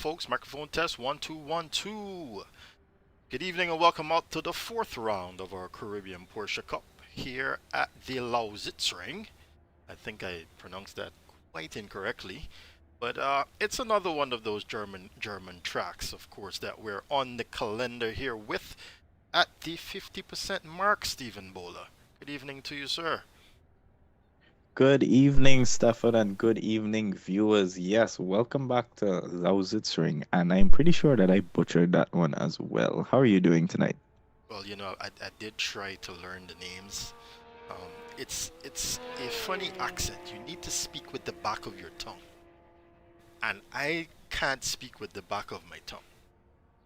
folks. Microphone test 1 2 1 2. Good evening and welcome out to the fourth round of our Caribbean Porsche Cup here at the Lausitzring. I think I pronounced that quite incorrectly, but it's another one of those German tracks, of course, that we're on the calendar here with at the 50% mark. Stephen Bowler. Good evening to you, sir. Good evening, Stefan, and good evening, viewers. Yes, welcome back to Lausitzring, and I'm pretty sure that I butchered that one as well. How are you doing tonight? Well, I did try to learn the names. Um, it's a funny accent. You need to speak with the back of your tongue, and I can't speak with the back of my tongue.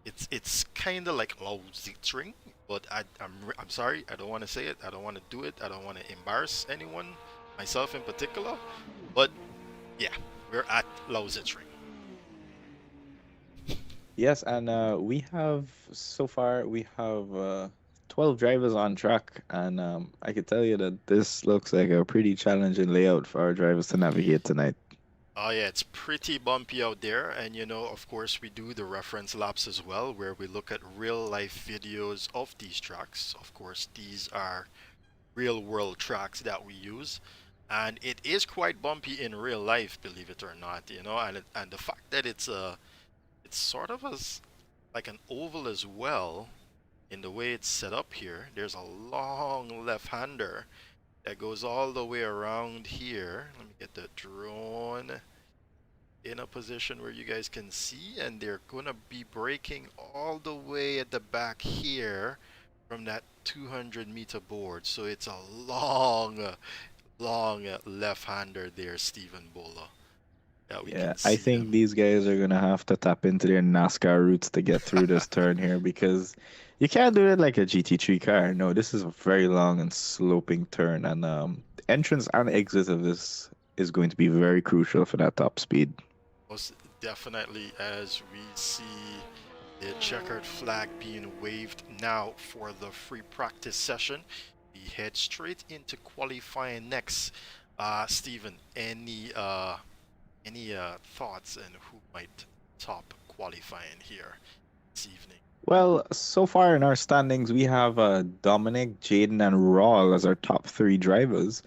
It's kind of like Lausitzring, but I'm sorry. I don't want to say it. I don't want to do it. I don't want to embarrass anyone, myself in particular. But yeah, we're at Lausitzring. Yes, and so far we have 12 drivers on track, and I can tell you that this looks like a pretty challenging layout for our drivers to navigate tonight. Oh yeah, it's pretty bumpy out there, and of course, we do the reference laps as well, where we look at real life videos of these tracks. Of course, these are real world tracks that we use, and it is quite bumpy in real life, believe it or not. And the fact that it's sort of as like an oval as well in the way it's set up here. There's a long left-hander that goes all the way around here. Let me get the drone in a position where you guys can see, and they're gonna be braking all the way at the back here from that 200-meter board. So it's a long left-hander there, Stephen Bola, that we Yeah, can I see them. think these guys are gonna have to tap into their NASCAR roots to get through this turn here because you can't do it like a GT3 car. No, this is a very long and sloping turn, and entrance and exit of this is going to be very crucial for that top speed. Most definitely, as we see the checkered flag being waved now for the free practice session. We head straight into qualifying next. Stephen, any thoughts on who might top qualifying here this evening? Well, so far in our standings, we have Dominic, Jaden, and Rawl as our top three drivers.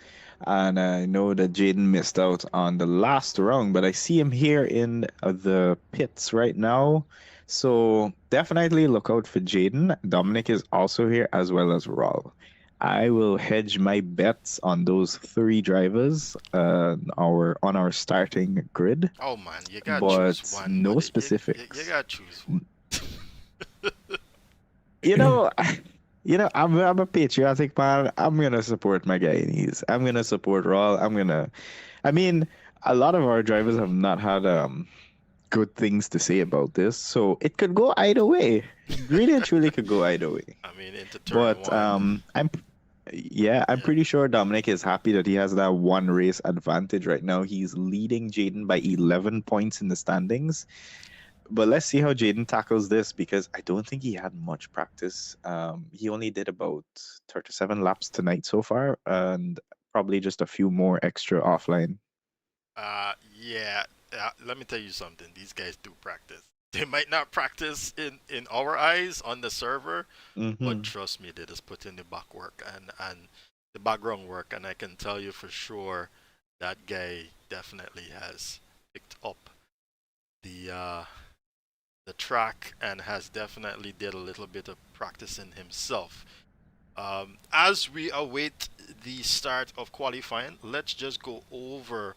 And I know that Jaden missed out on the last round, but I see him here in the pits right now. So definitely look out for Jaden. Dominic is also here as well as Rawl. I will hedge my bets on those three drivers on our starting grid, Oh man, you gotta choose but one, no buddy. You specifics. gotta choose one. You know, I'm a patriotic man. I'm gonna support my Guyanese. I'm gonna support Raw. I mean, a lot of our drivers have not had good things to say about this, so it could go either way. Really and truly could go either way. I mean, into turn But one. I'm Yeah. pretty sure Dominic is happy that he has that one race advantage right now. He's leading Jaden by 11 points in the standings. But let's see how Jaden tackles this because I don't think he had much practice. He only did about 37 laps tonight so far, and probably just a few more extra offline. Yeah. Let me tell you something. These guys do practice. They might not practice in our eyes on the server, but Hmm. trust me, they just put in the back work and the background work, and I can tell you for sure that guy definitely has picked up the uh, the track and has definitely did a little bit of practicing himself. As we await the start of qualifying, let's just go over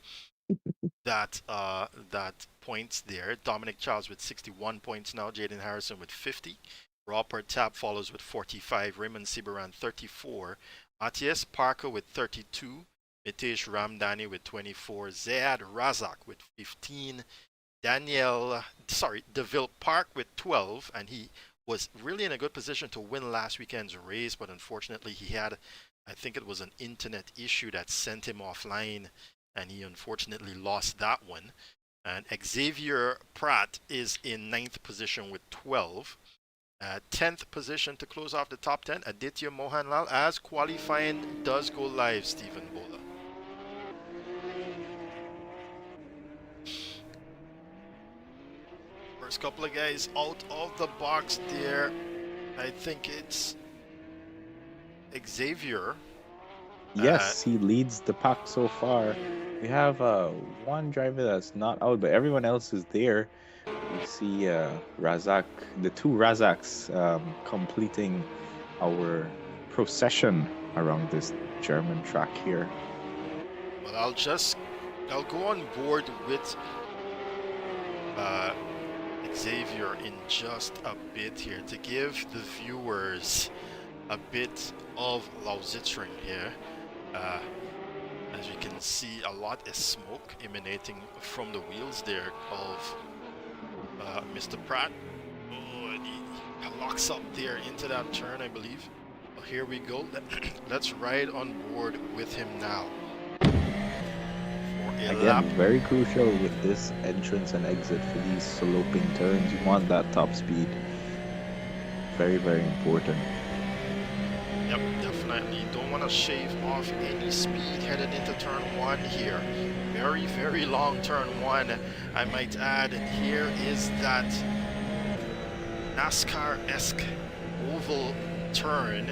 that points there. Dominic Charles with 61 points now. Jaden Harrison with 50. Robert Tab follows with 45. Raymond Sibaran 34. Matthias Parker with 32. Mitesh Ramdani with 24. Zayad Razak with 15. Deville Park with 12, and he was really in a good position to win last weekend's race, but unfortunately he had, I think it was an internet issue that sent him offline, and he unfortunately lost that one. And Xavier Pratt is in ninth position with 12. 10th position to close off the top 10, Aditya Mohanlal, as qualifying does go live, Stephen Bola. First couple of guys out of the box there. I think it's Xavier. Yes, he leads the pack so far. We have one driver that's not out, but everyone else is there. We see Razak, the two Razaks, completing our procession around this German track here. Well, I'll go on board with Xavier in just a bit here to give the viewers a bit of Lausitzring here. As you can see, a lot of smoke emanating from the wheels there of Mr. Pratt. Oh, and he locks up there into that turn, I believe. Well, here we go. Let's ride on board with him now. Again, very crucial with this entrance and exit for these sloping turns. You want that top speed. Very, very important. Yep, definitely. Don't want to shave off any speed headed into turn one here. Very, very long turn one, I might add. Here is that NASCAR-esque oval turn.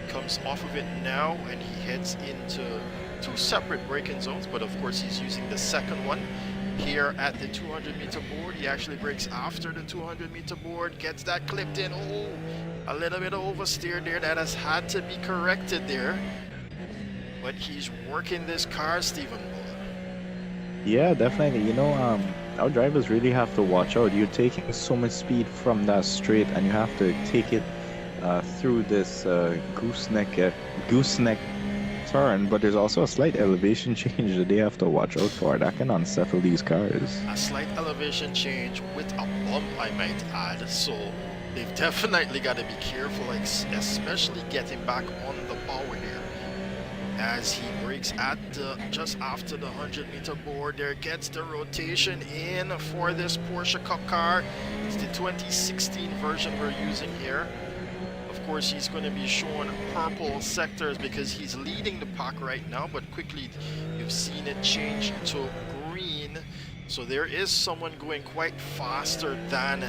Comes off of it now, and he heads into two separate braking zones, but of course he's using the second one here at the 200-meter board. He actually brakes after the 200-meter board, gets that clipped in. Oh, a little bit of oversteer there. That has had to be corrected there, but he's working this car, Stephen. Yeah, definitely. You know, our drivers really have to watch out. You're taking so much speed from that straight, and you have to take it through this gooseneck turn, but there's also a slight elevation change that they have to watch out for. That can unsettle these cars. A slight elevation change with a bump, I might add, so they've definitely got to be careful, especially getting back on the power here. As he brakes at just after the 100-meter board there, gets the rotation in for this Porsche Cup car. It's the 2016 version we're using here. Of course, he's going to be showing purple sectors because he's leading the pack right now, but quickly you've seen it change to green. So there is someone going quite faster than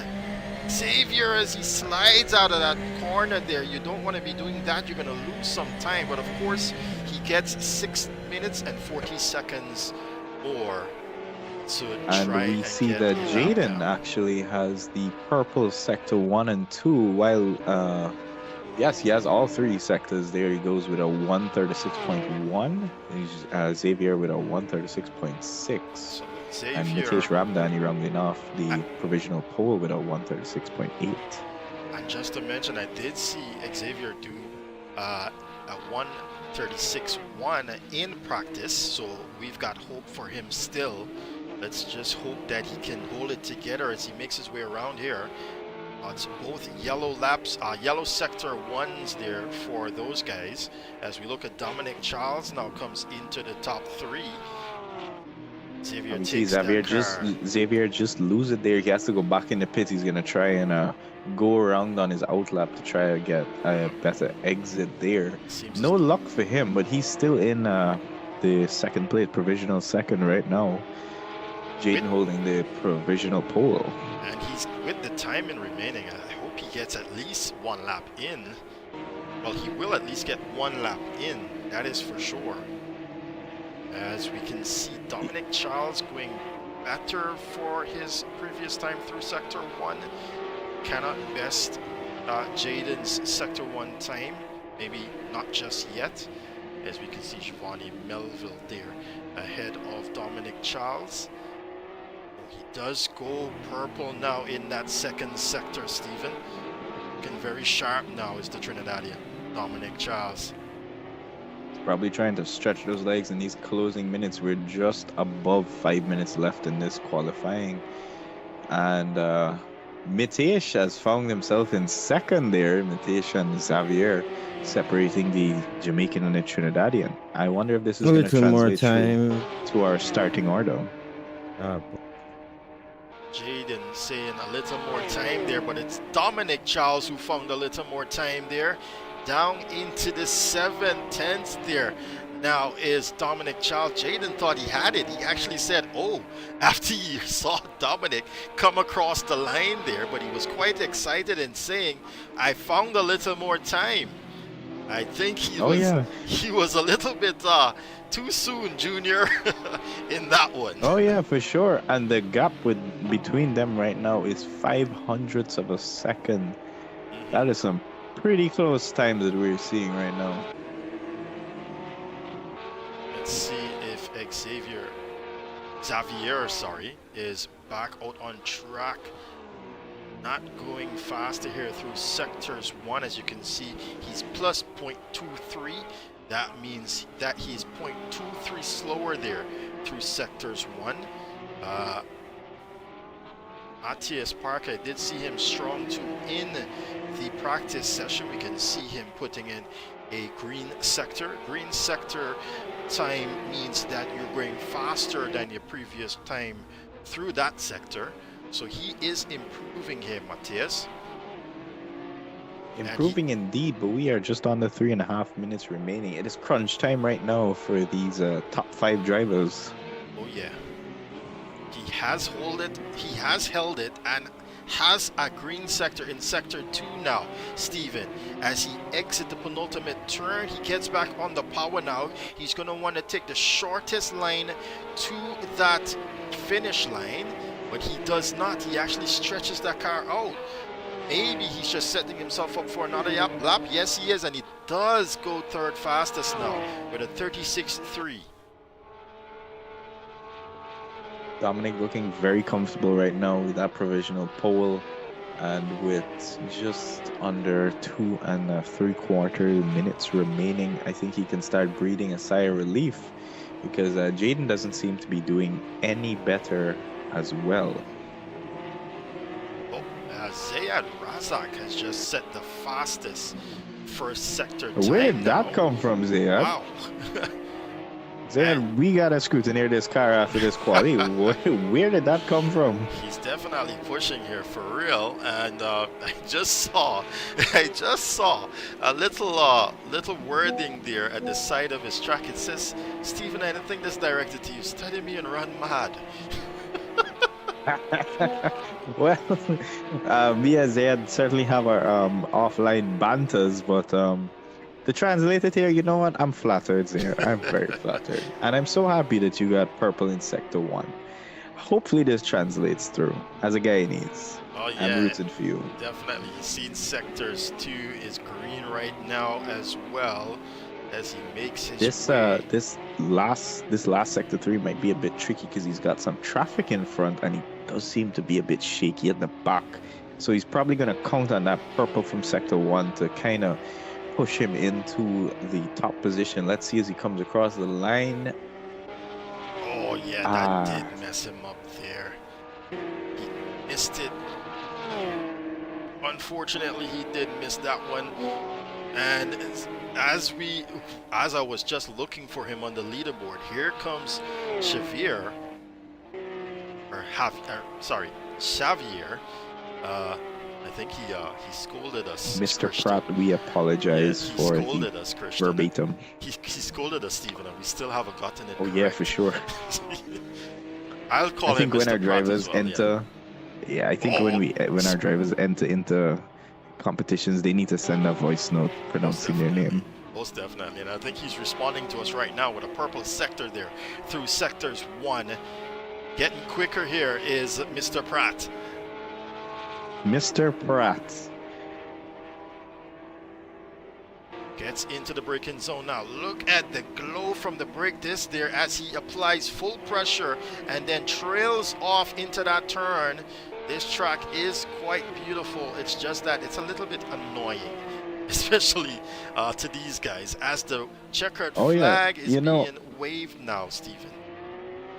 Xavier as he slides out of that corner there. You don't want to be doing that. You're going to lose some time, but of course he gets 6 minutes and 40 seconds more to try and we see that Jaden actually has the purple sector 1 and 2, while yes, he has all three sectors there. He goes with a 136.1. Xavier with a 136.6. So and Mitesh Ramdani rounding off the provisional pole with a 136.8. And just to mention, I did see Xavier do a 136.1 in practice, so we've got hope for him still. Let's just hope that he can hold it together as he makes his way around here. It's both yellow laps, yellow sector ones there for those guys. As we look at Dominic Charles now comes into the top three. Xavier takes Xavier just lose it there. He has to go back in the pit. He's gonna try and go around on his outlap to try to get a better exit there. No luck for him, but he's still in the second plate, provisional second right now. Jaden holding the provisional pole. And he's with the timing remaining. I hope he gets at least one lap in. Well, he will at least get one lap in. That is for sure. As we can see, Dominic Charles going better for his previous time through Sector 1. Cannot best Jaden's Sector 1 time. Maybe not just yet. As we can see, Giovanni Melville there ahead of Dominic Charles. He does go purple now in that second sector, Stephen. Looking very sharp now is the Trinidadian, Dominic Charles. Probably trying to stretch those legs in these closing minutes. We're just above 5 minutes left in this qualifying. And Mitesh has found himself in second there. Mitesh and Xavier separating the Jamaican and the Trinidadian. I wonder if this is going to translate through to our starting order. Jaden saying a little more time there, but it's Dominic Charles who found a little more time there. Down into the 7/10 there. now is Dominic Child. Jaden thought he had it. He actually said, oh, after he saw Dominic come across the line there, but he was quite excited and saying, I found a little more time. I think Oh yeah. he was a little bit too soon, Junior, in that one. Oh yeah, for sure. And the gap between them right now is 500ths of a second. That is some pretty close time that we're seeing right now. Let's see if Xavier, sorry, is back out on track. Not going faster here through sectors 1. As you can see, he's plus 0.23. That means that he's 0.23 slower there through sectors 1. Matthias Parker, I did see him strong too in the practice session. We can see him putting in a green sector. Green sector time means that you're going faster than your previous time through that sector. So he is improving here, Matthias. Improving indeed, but we are just on the 3.5 minutes remaining. It is crunch time right now for these top 5 drivers. Oh yeah. He has held it and has a green sector in sector 2 now, Steven. As he exits the penultimate turn, he gets back on the power now. He's going to want to take the shortest line to that finish line, but he does not. He actually stretches that car out. Maybe he's just setting himself up for another lap. Yes, he is, and he does go third fastest now with a 36.3. Dominic looking very comfortable right now with that provisional pole, and with just under 2 3/4 minutes remaining, I think he can start breathing a sigh of relief, because Jaden doesn't seem to be doing any better as well. Zayad Razak has just set the fastest first sector time. Where did that come from, Zayad? Wow. Zayad, we gotta scrutinize this car after this quali. Where did that come from? He's definitely pushing here for real, and I just saw a little wording there at the side of his track. It says, "Stephen, I don't think that's directed to you. Study me and run mad." Well, me and Zayad certainly have our offline banters, but the translator here, you know what? I'm flattered, Zayad. I'm very flattered. And I'm so happy that you got purple in Sector 1. Hopefully this translates through, as a Guyanese. Oh yeah, I'm rooted for you. Definitely. He's seen sectors 2 is green right now as well, as he makes his way. This last sector 3 might be a bit tricky because he's got some traffic in front and he does seem to be a bit shaky at the back. So he's probably going to count on that purple from sector 1 to kind of push him into the top position. Let's see as he comes across the line. Oh yeah, that did mess him up there. He missed it. Unfortunately, he did miss that one. And as I was just looking for him on the leaderboard, here comes Xavier. Xavier. I think he scolded us. Mr. Christian. Pratt, we apologize for scolded us, Christian. verbatim. He scolded us, Stephen, and we still haven't gotten it. Oh correct. yeah, for sure. I'll call I think him when Mr. our Pratt drivers as well, enter, yeah, I think when our drivers enter into competitions, they need to send a voice note pronouncing their name. Most definitely, and I think he's responding to us right now with a purple sector there through sectors 1. Getting quicker here is Mr. Pratt. Mr. Pratt gets into the braking zone now. Look at the glow from the brake disc there as he applies full pressure and then trails off into that turn. This track is quite beautiful. It's just that it's a little bit annoying, especially to these guys, as the checkered flag is being waved now, Stephen.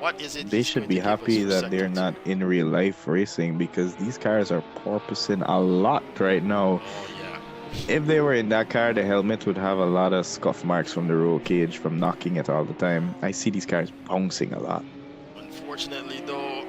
What is it? They should be happy that they're not in real life racing, because these cars are porpoising a lot right now. Oh yeah. If they were in that car, the helmet would have a lot of scuff marks from the roll cage from knocking it all the time. I see these cars bouncing a lot. Unfortunately, though,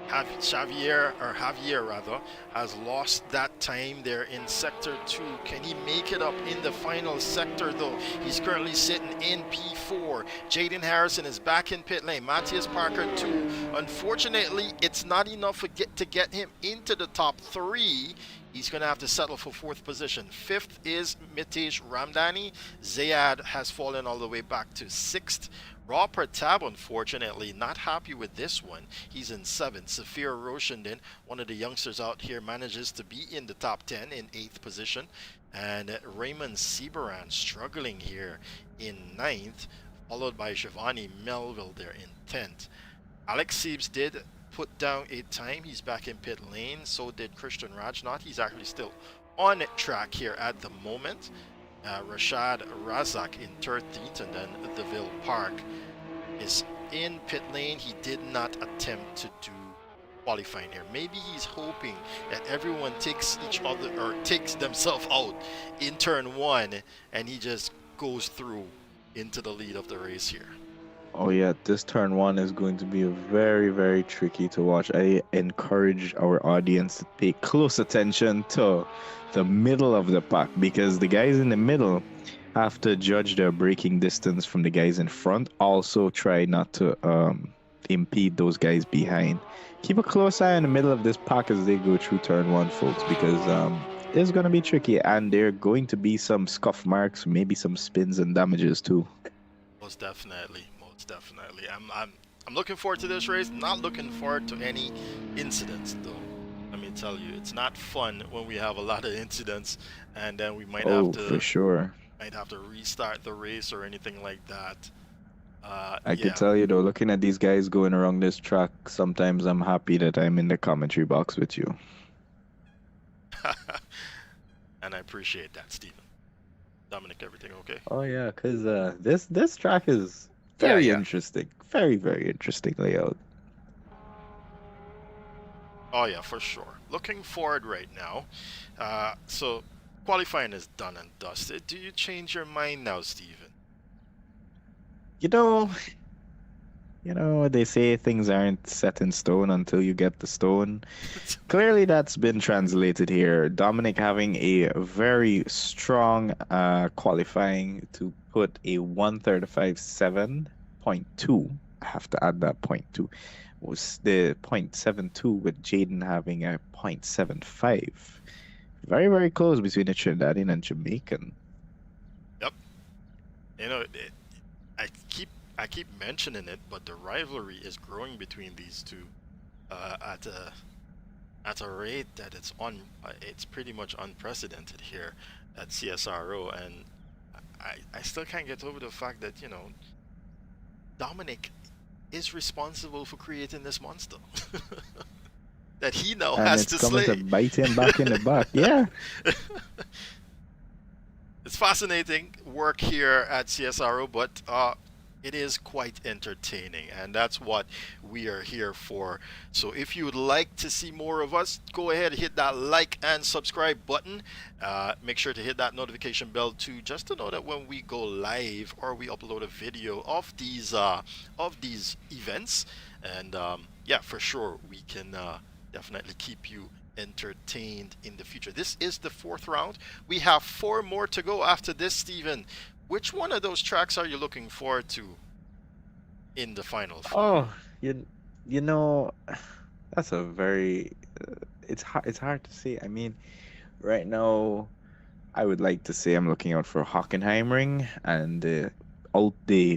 Javier rather, has lost that time there in sector 2. Can he make it up in the final sector though? He's currently sitting in P4. Jaden Harrison is back in pit lane. Matthias Parker too. Unfortunately, it's not enough to get him into the top 3. He's going to have to settle for 4th position. 5th is Mitesh Ramdani. Zayad has fallen all the way back to 6th. Raw Pratap, unfortunately, not happy with this one. He's in 7th. Safir Roshandin, one of the youngsters out here, manages to be in the top 10 in 8th position. And Raymond Seabaran struggling here in 9th, followed by Shivani Melville there in 10th. Alex Siebes did put down a time. He's back in pit lane. So did Christian Rajnath. He's actually still on track here at the moment. Rashad Razak in 13th, and then Deville Park is in pit lane. He did not attempt to do qualifying here. Maybe he's hoping that everyone takes each other or takes themselves out in turn 1 and he just goes through into the lead of the race here. Oh yeah, this turn 1 is going to be very, very tricky to watch. I encourage our audience to pay close attention to the middle of the pack, because the guys in the middle have to judge their braking distance from the guys in front. Also try not to impede those guys behind. Keep a close eye on the middle of this pack as they go through turn 1, folks, because it's going to be tricky, and there are going to be some scuff marks, maybe some spins and damages too. Most definitely. I'm looking forward to this race. Not looking forward to any incidents though. Let me tell you, it's not fun when we have a lot of incidents and then we might have For sure. to restart the race or anything like that. I Yeah. could tell you though, looking at these guys going around this track, sometimes I'm happy that I'm in the commentary box with you. And I appreciate that, Stephen. Dominic, everything okay? Oh yeah, cause this track is very Yeah. interesting, very very interesting layout. Oh yeah, for sure. Looking forward right now. So qualifying is done and dusted. Do you change your mind now, Stephen? You know, they say things aren't set in stone until you get the stone. Clearly, that's been translated here. Dominic having a very strong qualifying to put a 135.7.2. I have to add that point 2. Was the 0.72 with Jaden having a 0.75. Very, very close between the Trinidadian and Jamaican. Yep. You know, I keep mentioning it, but the rivalry is growing between these two at a rate that it's pretty much unprecedented here at CSRO, and I still can't get over the fact that Dominic is responsible for creating this monster that he now And has it's to coming slay. to bite him back in the butt. Yeah. It's fascinating work here at CSRO, but it is quite entertaining, and that's what we are here for. So if you would like to see more of us, go ahead and hit that like and subscribe button. Make sure to hit that notification bell too, just to know that when we go live or we upload a video of these events. And yeah, for sure we can definitely keep you entertained in the future. This is the 4th round. We have 4 more to go after this, Steven. Which one of those tracks are you looking forward to in the final 4? Oh, you know, that's a very it's hard to say. I mean, right now I would like to say I'm looking out for Hockenheimring and the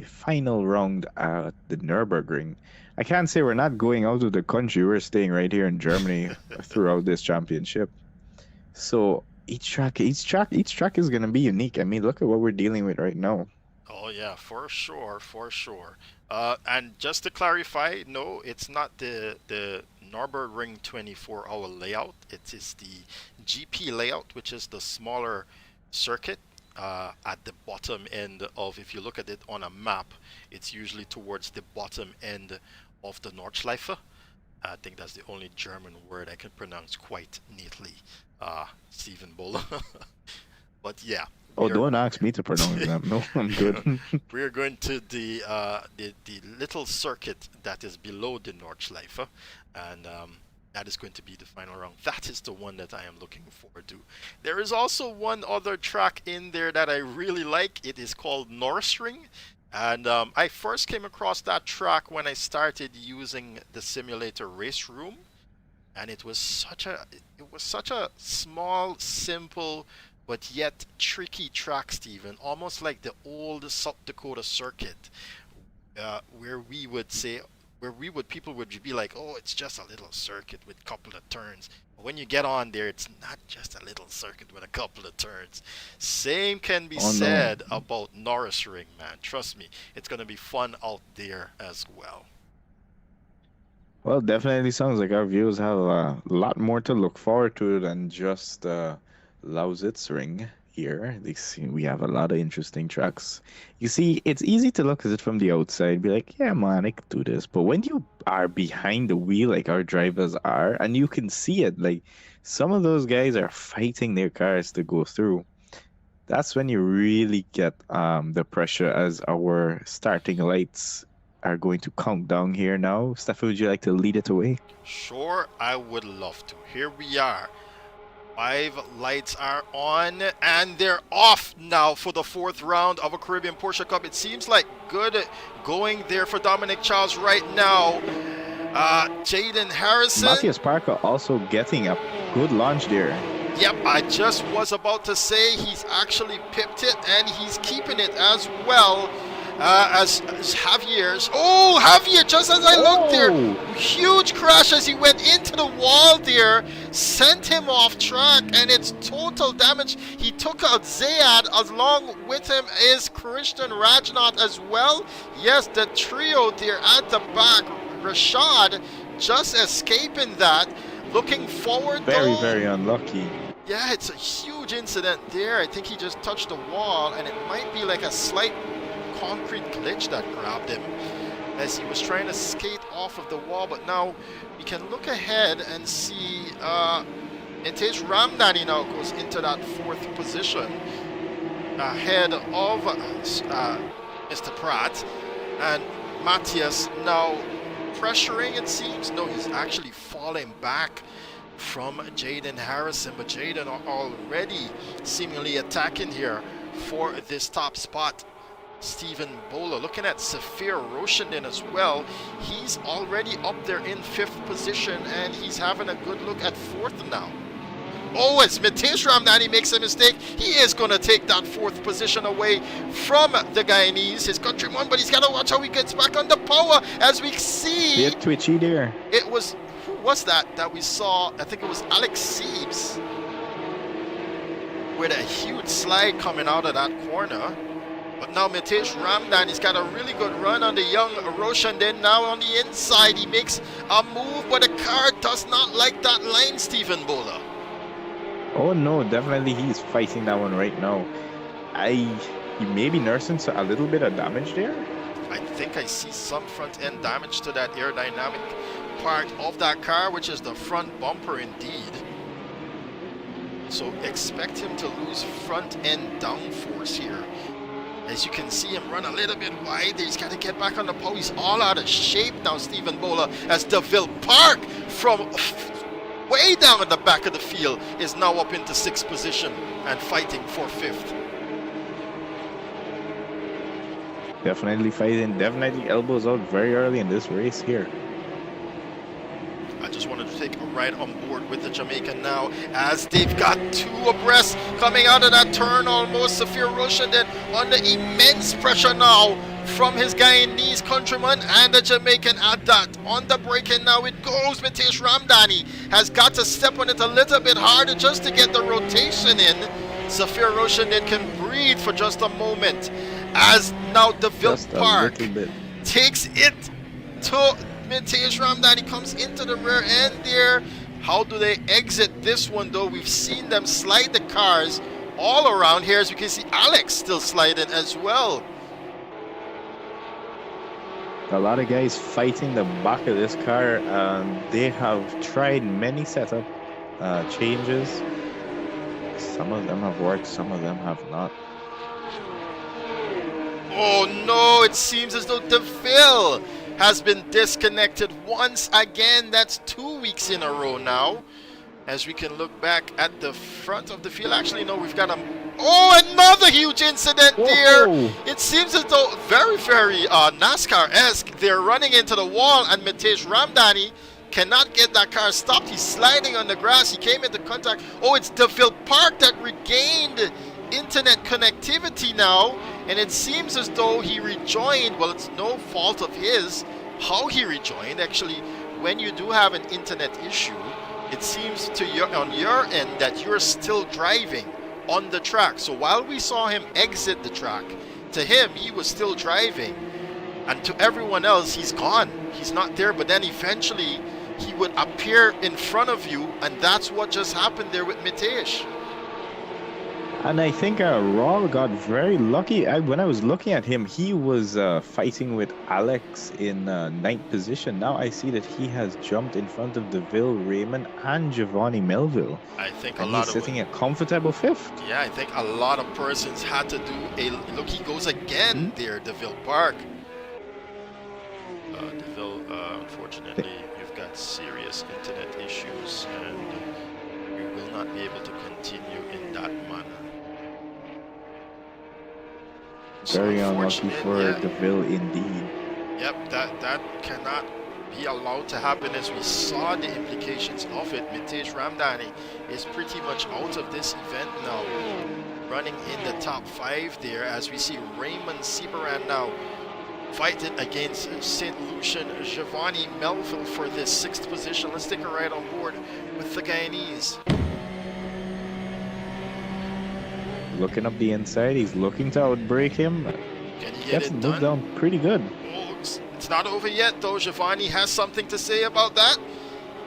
final round at the Nürburgring. I can't say we're not going out of the country. We're staying right here in Germany throughout this championship. So each track is gonna be unique. I mean, look at what we're dealing with right now. Oh yeah, for sure. And just to clarify, no, it's not the Nürburgring 24-hour layout. It is the GP layout, which is the smaller circuit at the bottom end of. If you look at it on a map, it's usually towards the bottom end of the Nordschleife. I think that's the only German word I can pronounce quite neatly, Stephen Bowler. But yeah, Oh, We are don't ask me to pronounce them. No, I'm good. we are going to the little circuit that is below the Nordschleife, and that is going to be the final round. That is the one that I am looking forward to. There is also one other track in there that I really like. It is called Lausitzring, and I first came across that track when I started using the simulator Race Room, and it was such a small, simple, but yet tricky track, Stephen, almost like the old South Dakota circuit, where we would say, where we would people would be like, oh, it's just a little circuit with a couple of turns. But when you get on there, it's not just a little circuit with a couple of turns. Same can be Oh no. said about Norris Ring, man. Trust me, it's gonna be fun out there as well. Well, definitely sounds like our viewers have a lot more to look forward to than just Lausitzring here. We have a lot of interesting tracks. You see, it's easy to look at it from the outside, be like, yeah, man, I could do this. But when you are behind the wheel, like our drivers are, and you can see it, like some of those guys are fighting their cars to go through. That's when you really get the pressure as our starting lights are going to count down here now. Stefan, would you like to lead it away? Sure, I would love to. Here we are. Five lights are on and they're off now for the fourth round of a Caribbean Porsche Cup. It seems like good going there for Dominic Charles right now. Jaden Harrison. Matthias Parker also getting a good launch there. Yep, I just was about to say he's actually pipped it and he's keeping it as well. As Javier's. Oh, Javier, just as I looked there, huge crash as he went into the wall there, sent him off track, and it's total damage. He took out Zayad, along with him is Christian Rajnath as well. Yes, the trio there at the back. Rashad just escaping that. Looking forward, very, though. very unlucky. Yeah, it's a huge incident there. I think he just touched the wall, and it might be like a slight concrete glitch that grabbed him as he was trying to skate off of the wall. But now we can look ahead and see Nitesh Ramdani now goes into that fourth position ahead of Mr. Pratt, and Matthias now pressuring, it seems. No, he's actually falling back from Jaden Harrison, but Jaden already seemingly attacking here for this top spot. Stephen Bola looking at Safir Roshandin as well. He's already up there in fifth position, and he's having a good look at fourth now. Oh, as Mitesh Ramdani makes a mistake, he is going to take that fourth position away from the Guyanese, his countryman, but he's got to watch how he gets back under power as we see. Bit twitchy there. It was, who was that we saw? I think it was Alex Siebes with a huge slide coming out of that corner. But now Mitesh Ramdani's got a really good run on the young Roshandin. Now on the inside, he makes a move, but the car does not like that line, Stephen Bola. Oh no, definitely he's fighting that one right now. He may be nursing a little bit of damage there. I think I see some front end damage to that aerodynamic part of that car, which is the front bumper indeed. So expect him to lose front end downforce here. As you can see him run a little bit wide, he's got to get back on the pole. He's all out of shape now, Stephen Bola, as DeVille Park from way down at the back of the field is now up into sixth position and fighting for fifth. Definitely fighting, definitely elbows out very early in this race here. I just wanted to take a ride on board with the Jamaican now, as they've got two abreast coming out of that turn almost. Safir Roshandin under immense pressure now from his Guyanese countryman and the Jamaican at that. On the braking now it goes. Mitesh Ramdani has got to step on it a little bit harder just to get the rotation in. Safir Roshandin can breathe for just a moment, as now DeVille Park takes it to Mitesh Ramdani, comes into the rear end there. How do they exit this one though? We've seen them slide the cars all around here, as you can see Alex still sliding as well. A lot of guys fighting the back of this car. They have tried many setup changes. Some of them have worked, some of them have not. Oh no, it seems as though DeVille has been disconnected once again. That's 2 weeks in a row now. As we can look back at the front of the field. Actually, no, we've got another huge incident there. Whoa! It seems as though very NASCAR-esque. They're running into the wall, and Mitesh Ramdhani cannot get that car stopped. He's sliding on the grass. He came into contact. Oh, it's DeVille Park that regained internet connectivity now, and it seems as though he rejoined. Well, it's no fault of his how he rejoined. Actually, when you do have an internet issue, it seems on your end that you're still driving on the track. So while we saw him exit the track, to him, he was still driving. And to everyone else, he's gone. He's not there. But then eventually, he would appear in front of you. And that's what just happened there with Mitesh. And I think Raul got very lucky. When I was looking at him, he was fighting with Alex in ninth position. Now I see that he has jumped in front of DeVille, Raymond, and Giovanni Melville. I think and he's sitting at comfortable fifth. Yeah, I think a lot of persons had to do a look. He goes again there, DeVille Park. DeVille, unfortunately, you've got serious internet issues, and you will not be able to continue in that manner. Very unlucky for DeVille indeed. Yep, that cannot be allowed to happen, as we saw the implications of it. Mitesh Ramdhani is pretty much out of this event now, running in the top 5 there, as we see Raymond Seabaran now fighting against St. Lucian Giovanni Melville for this 6th position. Let's take a ride on board with the Guyanese. Looking up the inside, he's looking to outbrake him. Can he get it done? Moved down pretty good. Oh, it's not over yet, though. Giovanni has something to say about that.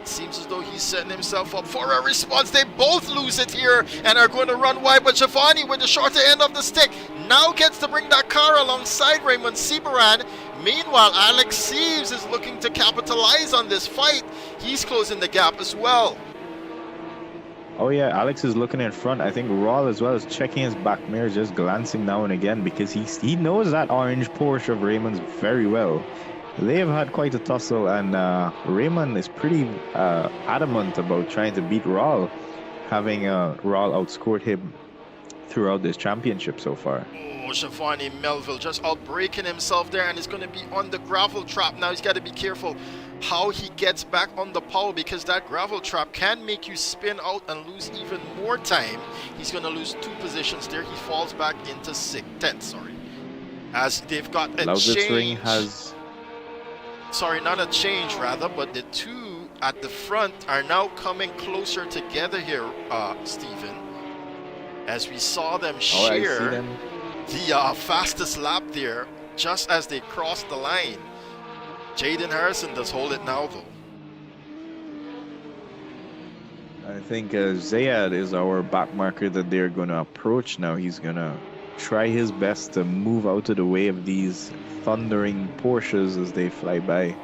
It seems as though he's setting himself up for a response. They both lose it here and are going to run wide, but Giovanni, with the shorter end of the stick, now gets to bring that car alongside Raymond Seabaran. Meanwhile, Alex Seaves is looking to capitalize on this fight. He's closing the gap as well. Oh yeah, Alex is looking in front. I think Raul as well is checking his back mirror, just glancing now and again, because he knows that orange Porsche of Raymond's very well. They have had quite a tussle, and Raymond is pretty adamant about trying to beat Raul, having Raul outscored him throughout this championship so far. Oh, Giovanni Melville just outbreaking himself there, and he's going to be on the gravel trap now. He's got to be careful how he gets back on the pole, because that gravel trap can make you spin out and lose even more time. He's going to lose 2 positions there. He falls back into 10th, sorry. As they've got a Lausitzring change. Sorry, not a change rather, but the 2 at the front are now coming closer together here, Stephen. As we saw them share the fastest lap there just as they crossed the line. Jaden Harrison does hold it now, though. I think Zayad is our back marker that they're going to approach now. He's going to try his best to move out of the way of these thundering Porsches as they fly by.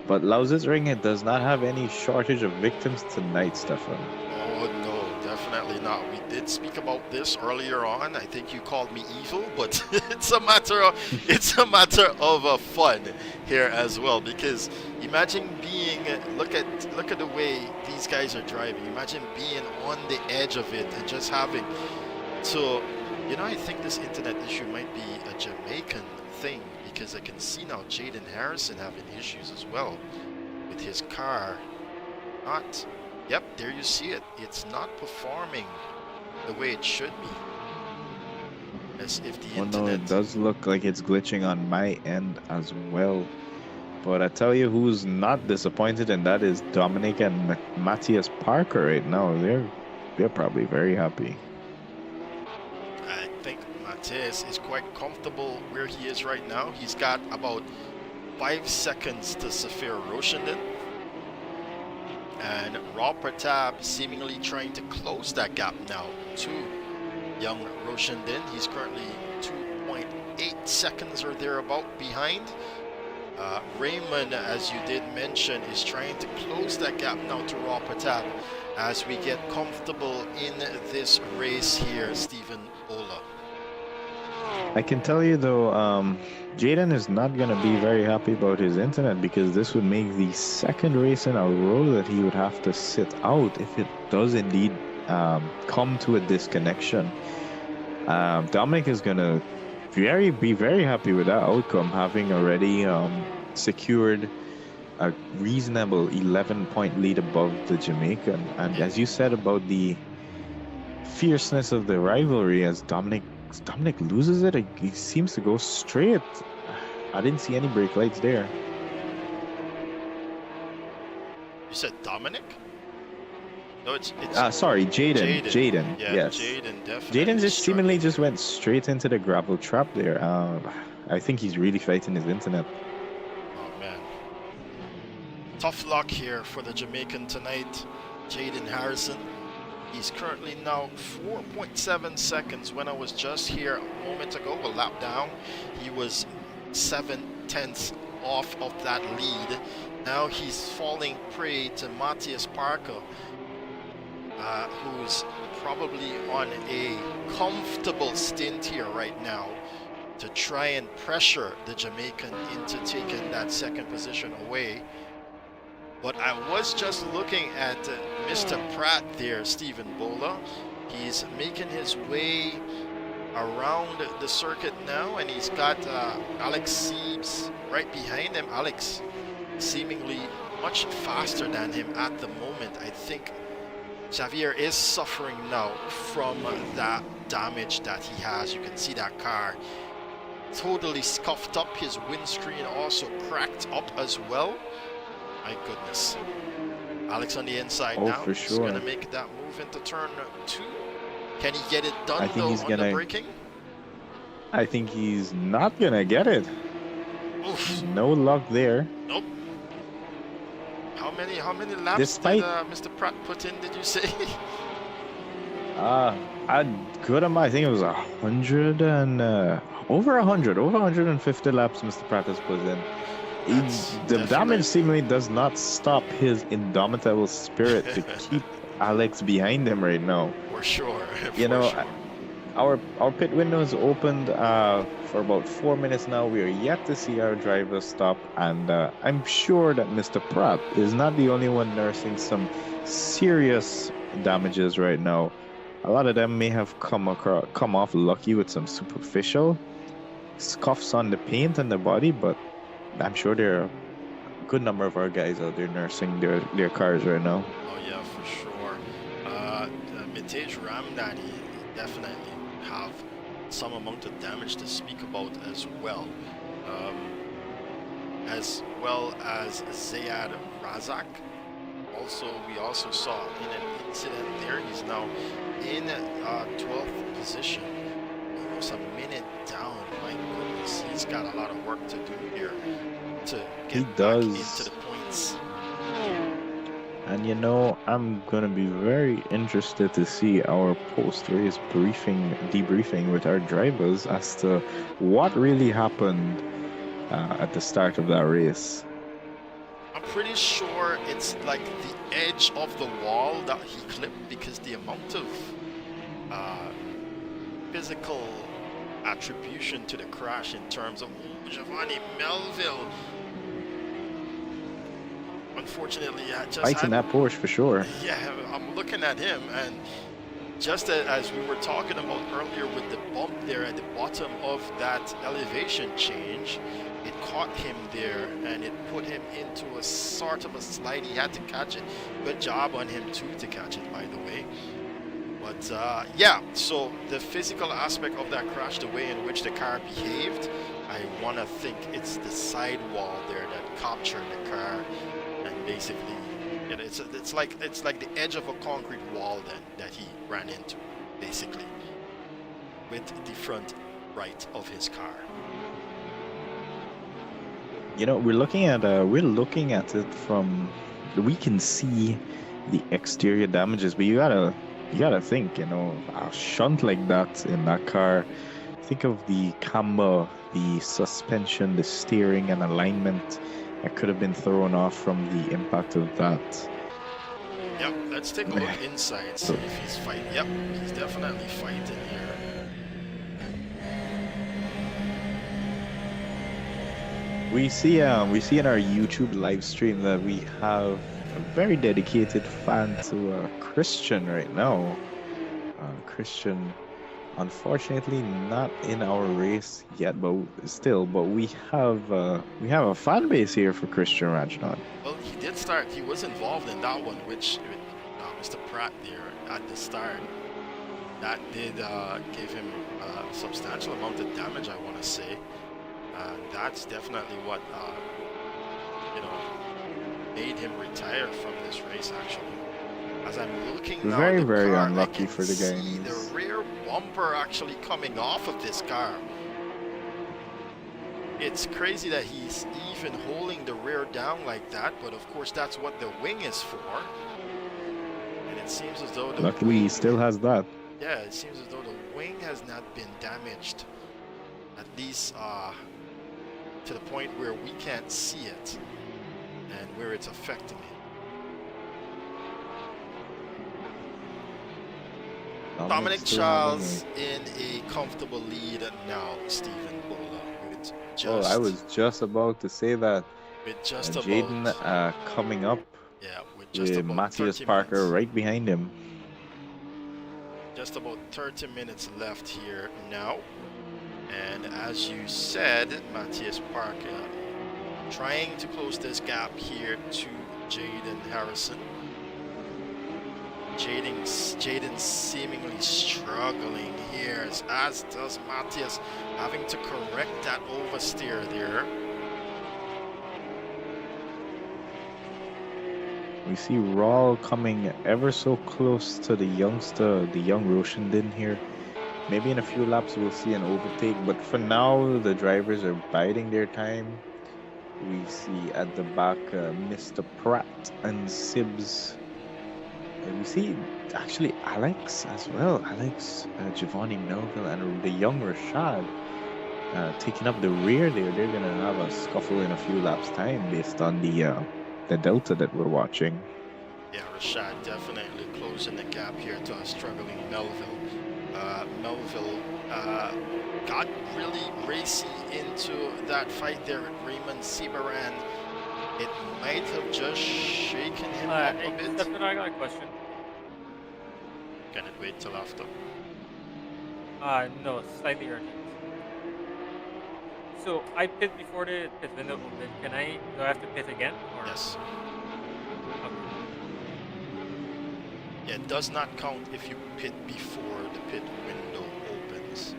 But Lausitzring does not have any shortage of victims tonight, Stefan. Oh, no, definitely not. We did speak about this earlier on. I think you called me evil, but it's a matter of fun here as well, because imagine being look at the way these guys are driving. Imagine being on the edge of it and just having to, I think this internet issue might be a Jamaican thing, because I can see now Jaden Harrison having issues as well with his car. Yep, there you see it. It's not performing the way it should be. As if the internet... no, it does look like it's glitching on my end as well. But I tell you who's not disappointed, and that is Dominic and Matthias Parker right now. They're probably very happy. I think Matthias is quite comfortable where he is right now. He's got about 5 seconds to Safir Roshandin. And Rob Pratap seemingly trying to close that gap now to young Roshandin. He's currently 2.8 seconds or thereabout behind. Raymond, as you did mention, is trying to close that gap now to Rob Pratap. as we get comfortable in this race here, Stephen Ola? I can tell you though, Jaden is not gonna be very happy about his internet because this would make the second race in a row that he would have to sit out if it does indeed come to a disconnection. Dominic is gonna be very happy with that outcome, having already secured a reasonable 11-point lead above the Jamaican. And as you said about the fierceness of the rivalry, as Dominic loses it, he seems to go straight. I didn't see any brake lights there. You said Dominic? No, it's sorry, Jaden. Yeah, Yes. Jaden definitely. Jaden just struggling. seemingly just went straight into the gravel trap there. I think he's really fighting his internet. Oh man, tough luck here for the Jamaican tonight, Jaden Harrison. He's currently now 4.7 seconds. When I was just here a moment ago, a lap down, he was 7/10 off of that lead. Now he's falling prey to Matthias Parker, who's probably on a comfortable stint here right now to try and pressure the Jamaican into taking that second position away. But I was just looking at Mr. Pratt there, Stephen Bola. He's making his way around the circuit now, and he's got Alex Siebes right behind him. Alex seemingly much faster than him at the moment. I think Xavier is suffering now from that damage that he has. You can see that car totally scuffed up. His windscreen also cracked up as well. My goodness. Alex on the inside now. For sure. He's going to make that move into turn 2. Can he get it done I think though he's on gonna, the braking? I think he's not gonna get it. Oof. No luck there. Nope. How many laps Despite did Mr. Pratt put in, did you say? a good amount. I think it was 100 and over 150 laps Mr. Pratt has put in. The damage seemingly does not stop his indomitable spirit to keep Alex behind him right now. For sure. Our pit window is opened for about 4 minutes now. We are yet to see our driver stop, and I'm sure that Mr. Pratt is not the only one nursing some serious damages right now. A lot of them may have come off lucky with some superficial scuffs on the paint and the body, but I'm sure there are a good number of our guys out there nursing their cars right now. Oh yeah, for sure. Mitej Ramdani definitely have some amount of damage to speak about as well. As well as Zayad Razak. We also saw in an incident there. He's now in 12th position, almost a minute down. My goodness, he's got a lot of work to do here to get back into the points. And I'm gonna be very interested to see our post-race debriefing with our drivers as to what really happened at the start of that race. I'm pretty sure it's like the edge of the wall that he clipped, because the amount of physical attribution to the crash in terms of Giovanni Melville. Unfortunately, I just fighting that Porsche for sure. Yeah, I'm looking at him, and just as we were talking about earlier with the bump there at the bottom of that elevation change, it caught him there and it put him into a sort of a slide. He had to catch it. Good job on him too to catch it, by the way. But yeah, so the physical aspect of that crash, the way in which the car behaved, I want to think it's the sidewall there that captured the car, and basically it's like the edge of a concrete wall then that he ran into, basically, with the front right of his car. We're looking at it from, we can see the exterior damages, but you gotta think, a shunt like that in that car. Think of the camber, the suspension, the steering and alignment that could have been thrown off from the impact of that. Yep, let's take a look inside, see if he's fighting. Yep, he's definitely fighting here. We see in our YouTube live stream that we have a very dedicated fan to Christian right now. Christian, unfortunately, not in our race yet, but still, but we have a fan base here for Christian Rajnan. Well, he did start, he was involved in that one, which with Mr. Pratt there at the start. That did give him a substantial amount of damage, I want to say. That's definitely what, you know, made him retire from this race, actually. As I'm looking now Very, at the very car, unlucky I can for the see Guyanese. the rear bumper actually coming off of this car. It's crazy that he's even holding the rear down like that, but of course that's what the wing is for. And it seems as though the Luckily, he still has that. yeah, it seems as though the wing has not been damaged, at least to the point where we can't see it and where it's affecting it. Dominic still Charles in a comfortable lead now, Stephen Bola, with just, I was just about to say that. with just Jaden about, coming up yeah, with just with about Matthias 30 Parker minutes. right behind him. Just about 30 minutes left here now. And as you said, Matthias Parker trying to close this gap here to Jaden Harrison. Jaden seemingly struggling here, as does Matthias, having to correct that oversteer there. We see Rawl coming ever so close to the young Roshandin here. Maybe in a few laps we'll see an overtake, but for now the drivers are biding their time. We see at the back Mr. Pratt and Sibs. And we see actually Alex as well. Alex, Giovanni Melville, and the young Rashad taking up the rear there. They're going to have a scuffle in a few laps' time based on the delta that we're watching. Yeah, Rashad definitely closing the gap here to a struggling Melville. Melville got really racy into that fight there with Raymond Sebaran. It might have just shaken him up a bit. Stefan, I got a question. Can it wait till after? No, slightly urgent. So I pit before the pit window opened. Do I have to pit again? Or? Yes. Okay. Yeah, it does not count if you pit before the pit window opens.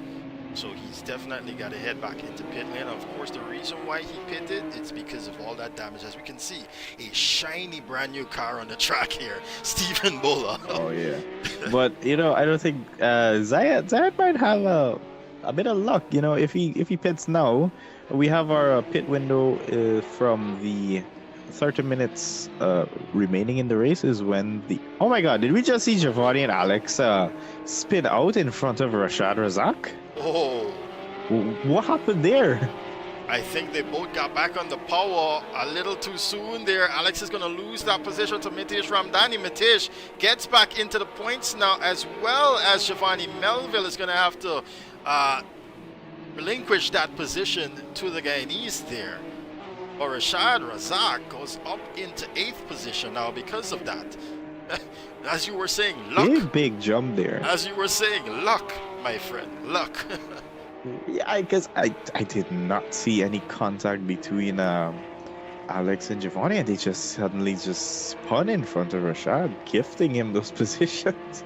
So he's definitely got to head back into pit lane. Of course, the reason why he pitted, it's because of all that damage. As we can see, a shiny brand new car on the track here, Stephen Bola. Oh yeah, but I don't think Zayat might have a bit of luck. If he pits now, we have our pit window from the 30 minutes remaining in the race is when the oh my god, did we just see Giovanni and Alex spin out in front of Rashad Razak? Oh, What happened there? I think they both got back on the power a little too soon there. Alex is going to lose that position to Mitesh Ramdani. Mitesh gets back into the points now, as well as Giovanni Melville is going to have to relinquish that position to the Guyanese there. But Rashad Razak goes up into 8th position now because of that. As you were saying, luck. Big jump there. As you were saying, luck, my friend, luck. Yeah, I guess I did not see any contact between Alex and Giovanni, and they just suddenly just spun in front of Rashad, gifting him those positions.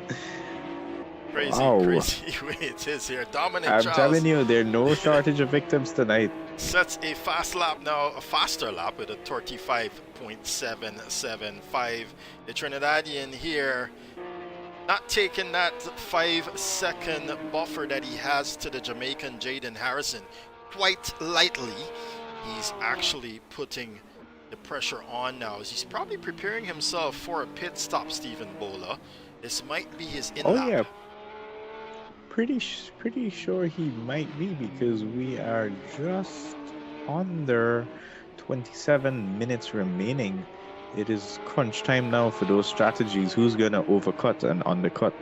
Crazy, Wow. crazy way it is here. Dominic I'm Charles telling you, there are no shortage of victims tonight. sets a fast lap now, a faster lap with a 35.775. The Trinidadian here not taking that 5-second buffer that he has to the Jamaican Jaden Harrison quite lightly. He's actually putting the pressure on now. He's probably preparing himself for a pit stop, Stephen Bola. This might be his in-lap. Oh yeah, pretty sure he might be, because we are just under 27 minutes remaining It is crunch time now for those strategies. Who's gonna overcut and undercut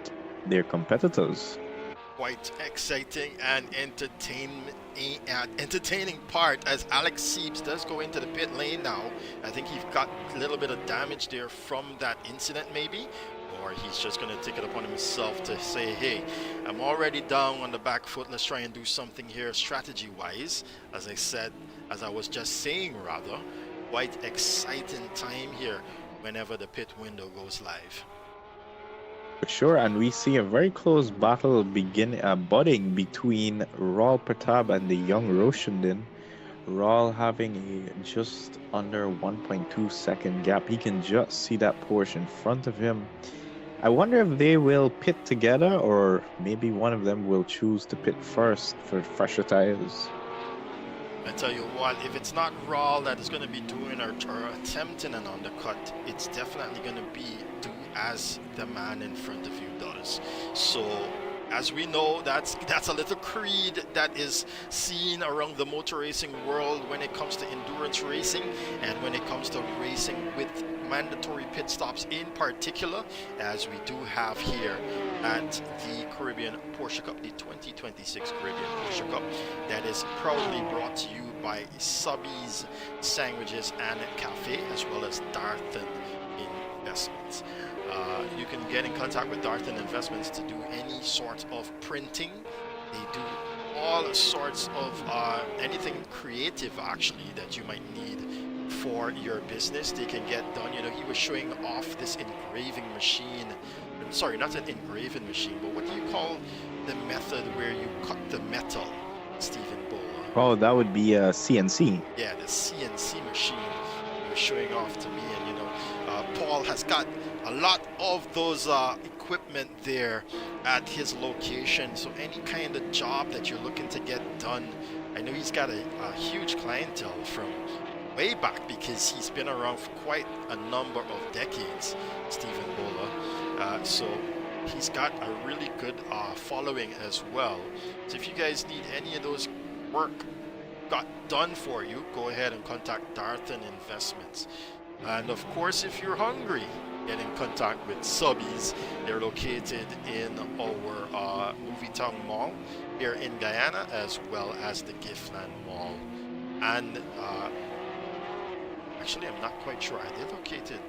their competitors? Quite exciting and entertaining part as Alex Siebes does go into the pit lane now. I think he got a little bit of damage there from that incident maybe, or he's just going to take it upon himself to say, hey, I'm already down on the back foot, let's try and do something here strategy wise. As I was just saying rather, quite exciting time here whenever the pit window goes live. For sure, and we see a very close battle budding between Raul Pratap and the young Roshandin. Raul having a just under 1.2 second gap. He can just see that Porsche in front of him. I wonder if they will pit together, or maybe one of them will choose to pit first for fresher tires. I tell you what, if it's not Raul that is going to be doing or attempting an undercut, it's definitely going to be do as the man in front of you does. So, as we know, that's a little creed that is seen around the motor racing world when it comes to endurance racing and when it comes to racing with mandatory pit stops in particular, as we do have here at the Caribbean Porsche Cup, the 2026 Caribbean Porsche Cup, that is proudly brought to you by Subby's Sandwiches and Cafe, as well as Darthan Investments. You can get in contact with Darthan Investments to do any sort of printing. They do all sorts of anything creative actually that you might need for your business. They can get done. You know, he was showing off this engraving machine. Sorry, not an engraving machine, but what do you call the method where you cut the metal, Stephen Bola? Oh, that would be a CNC. Yeah, the CNC machine he was showing off to me. And, you know, Paul has got a lot of those equipment there at his location. So any kind of job that you're looking to get done, I know he's got a huge clientele from way back because he's been around for quite a number of decades, Stephen Bola. So he's got a really good following as well. So if you guys need any of those work got done for you, go ahead and contact Darthan Investments. And of course, if you're hungry, get in contact with Subbies. They're located in our Movie Town Mall here in Guyana, as well as the Giftland Mall. And actually, I'm not quite sure. Are they located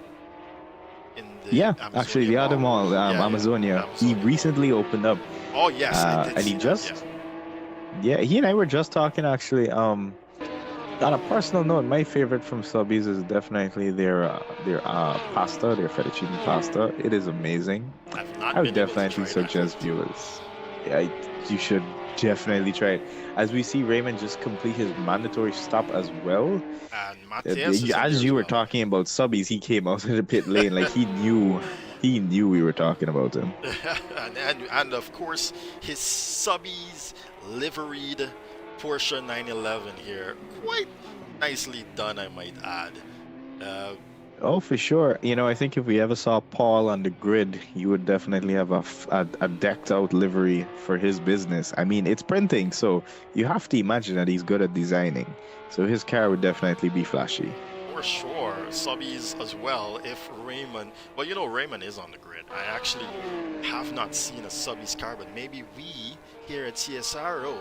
in the Amazonia actually, the other mall, Amazonia. He recently opened up. Oh yes, I did and see he that, just, he and I were just talking actually. On a personal note, my favorite from Subbies is definitely their pasta, their fettuccine pasta. It is amazing. I would definitely suggest viewers. Yeah, you should definitely try it. As we see Raymond just complete his mandatory stop as well. And Matthias as you were talking about Subbies, he came out of the pit lane like he knew we were talking about him. and of course his Subbies liveried Porsche 911 here, quite nicely done, I might add. Oh, for sure. You know, I think if we ever saw Paul on the grid, you would definitely have a decked out livery for his business. I mean, it's printing, so you have to imagine that he's good at designing. So his car would definitely be flashy. For sure. Subbies as well. If Raymond, well, you know, Raymond is on the grid. I actually have not seen a Subbies car, but maybe we here at CSRO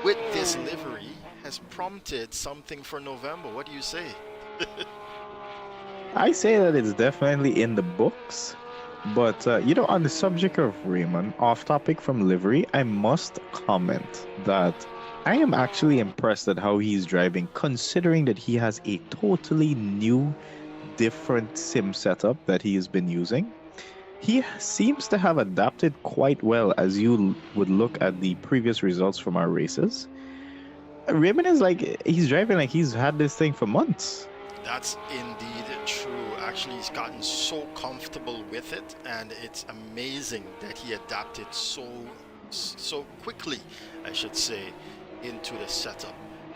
with this livery has prompted something for November. What do you say? I say that it's definitely in the books, but you know, on the subject of Raymond, off topic from livery, I must comment that I am actually impressed at how he's driving, considering that he has a totally new, different sim setup that he has been using. He seems to have adapted quite well as you would look at the previous results from our races. Raymond is like, he's driving like he's had this thing for months. That's indeed true. Actually, he's gotten so comfortable with it, and it's amazing that he adapted so quickly, I should say, into the setup.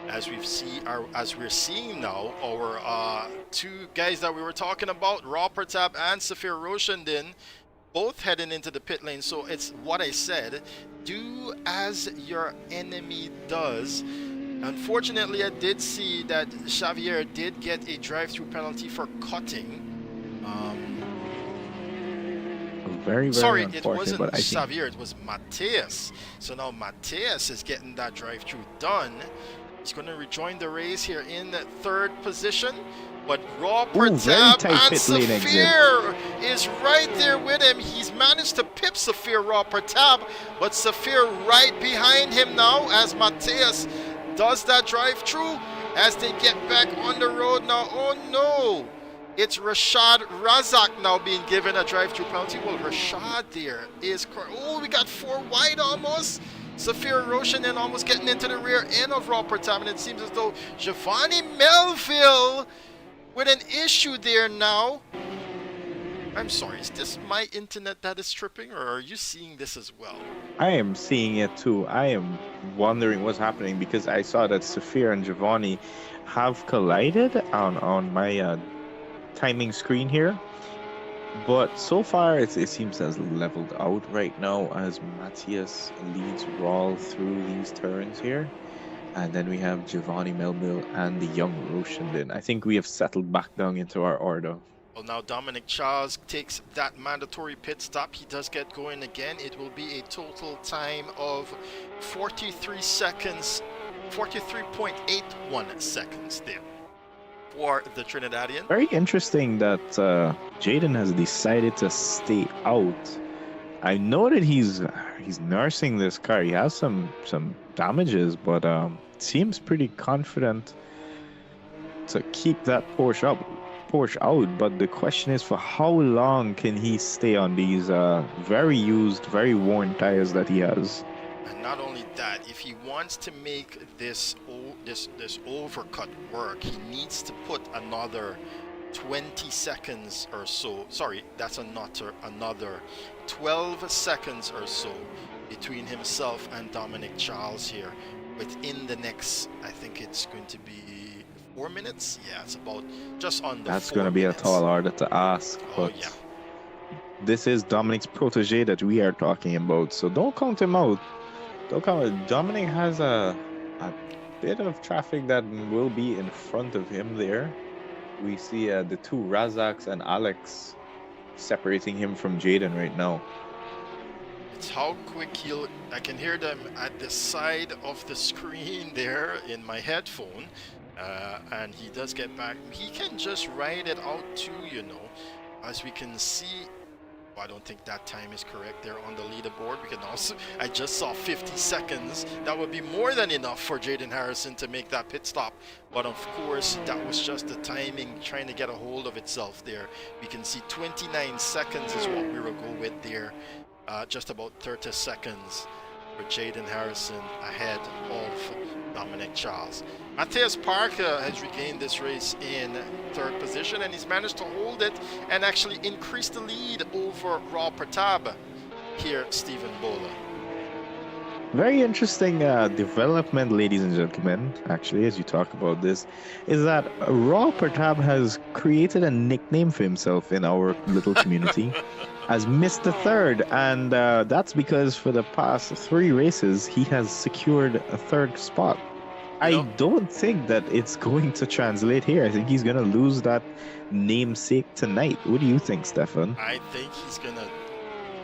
As we're seeing now, our two guys that we were talking about, Raw Pratap and Safir Roshandin, both heading into the pit lane. So it's what I said: do as your enemy does. Unfortunately, I did see that Xavier did get a drive-through penalty for cutting. Very, very Sorry, it unfortunate, wasn't but I think Xavier, it was Mateus. So now Mateus is getting that drive-through done. He's going to rejoin the race here in third position. But Raw ooh, very Pertab tight and pit lane exit. Saphir is right there with him. He's managed to pip Saphir Raw Pertab, but Saphir right behind him now as Mateus does that drive-through as they get back on the road now. Oh no! It's Rashad Razak now being given a drive-through penalty. Well, Rashad there is... Oh, we got 4 wide almost. Saphir Roshanen almost getting into the rear end of Raw Pertab, and it seems as though Giovanni Melville with an issue there now. I'm sorry, is this my internet that is tripping, or are you seeing this as well? I am seeing it too. I am wondering what's happening because I saw that Saphir and Giovanni have collided on my timing screen here. But so far, it seems as leveled out right now as Matthias leads Rawl through these turns here. And then we have Giovanni Melville and the young Roshandin. I think we have settled back down into our order. Well, now Dominic Charles takes that mandatory pit stop. He does get going again. It will be a total time of 43 seconds, 43.81 seconds there for the Trinidadian. Very interesting that Jaden has decided to stay out. I know that he's nursing this car. He has some damages, but seems pretty confident to keep that Porsche out. But the question is, for how long can he stay on these very used, very worn tires that he has? And not only that, if he wants to make this overcut work, he needs to put another 20 seconds or so. Sorry, that's another 12 seconds or so between himself and Dominic Charles here within the next, I think it's going to be 4 minutes. Yeah, it's about just under. That's 4 going to be minutes. a tall order to ask. Oh But yeah. this is Dominic's protege that we are talking about, so don't count him out. Dominic has a bit of traffic that will be in front of him there. We see the two Razaks and Alex separating him from Jaden right now. It's how quick I can hear them at the side of the screen there in my headphone. And he does get back. He can just ride it out too, as we can see. I don't think that time is correct there on the leaderboard. We can also, I just saw 50 seconds. That would be more than enough for Jaden Harrison to make that pit stop. But of course, that was just the timing trying to get a hold of itself there. We can see 29 seconds is what we will go with there. Just about 30 seconds for Jaden Harrison ahead of Dominic Charles. Matthias Parker has regained this race in third position, and he's managed to hold it and actually increase the lead over Raw Pertab here, Stephen Bola. Very interesting development, ladies and gentlemen, actually, as you talk about this, is that Raw Pertab has created a nickname for himself in our little community as Mr. Third, and that's because for the past 3 races, he has secured a third spot. I don't think that it's going to translate here. I think he's going to lose that namesake tonight. What do you think, Stefan? I think he's going to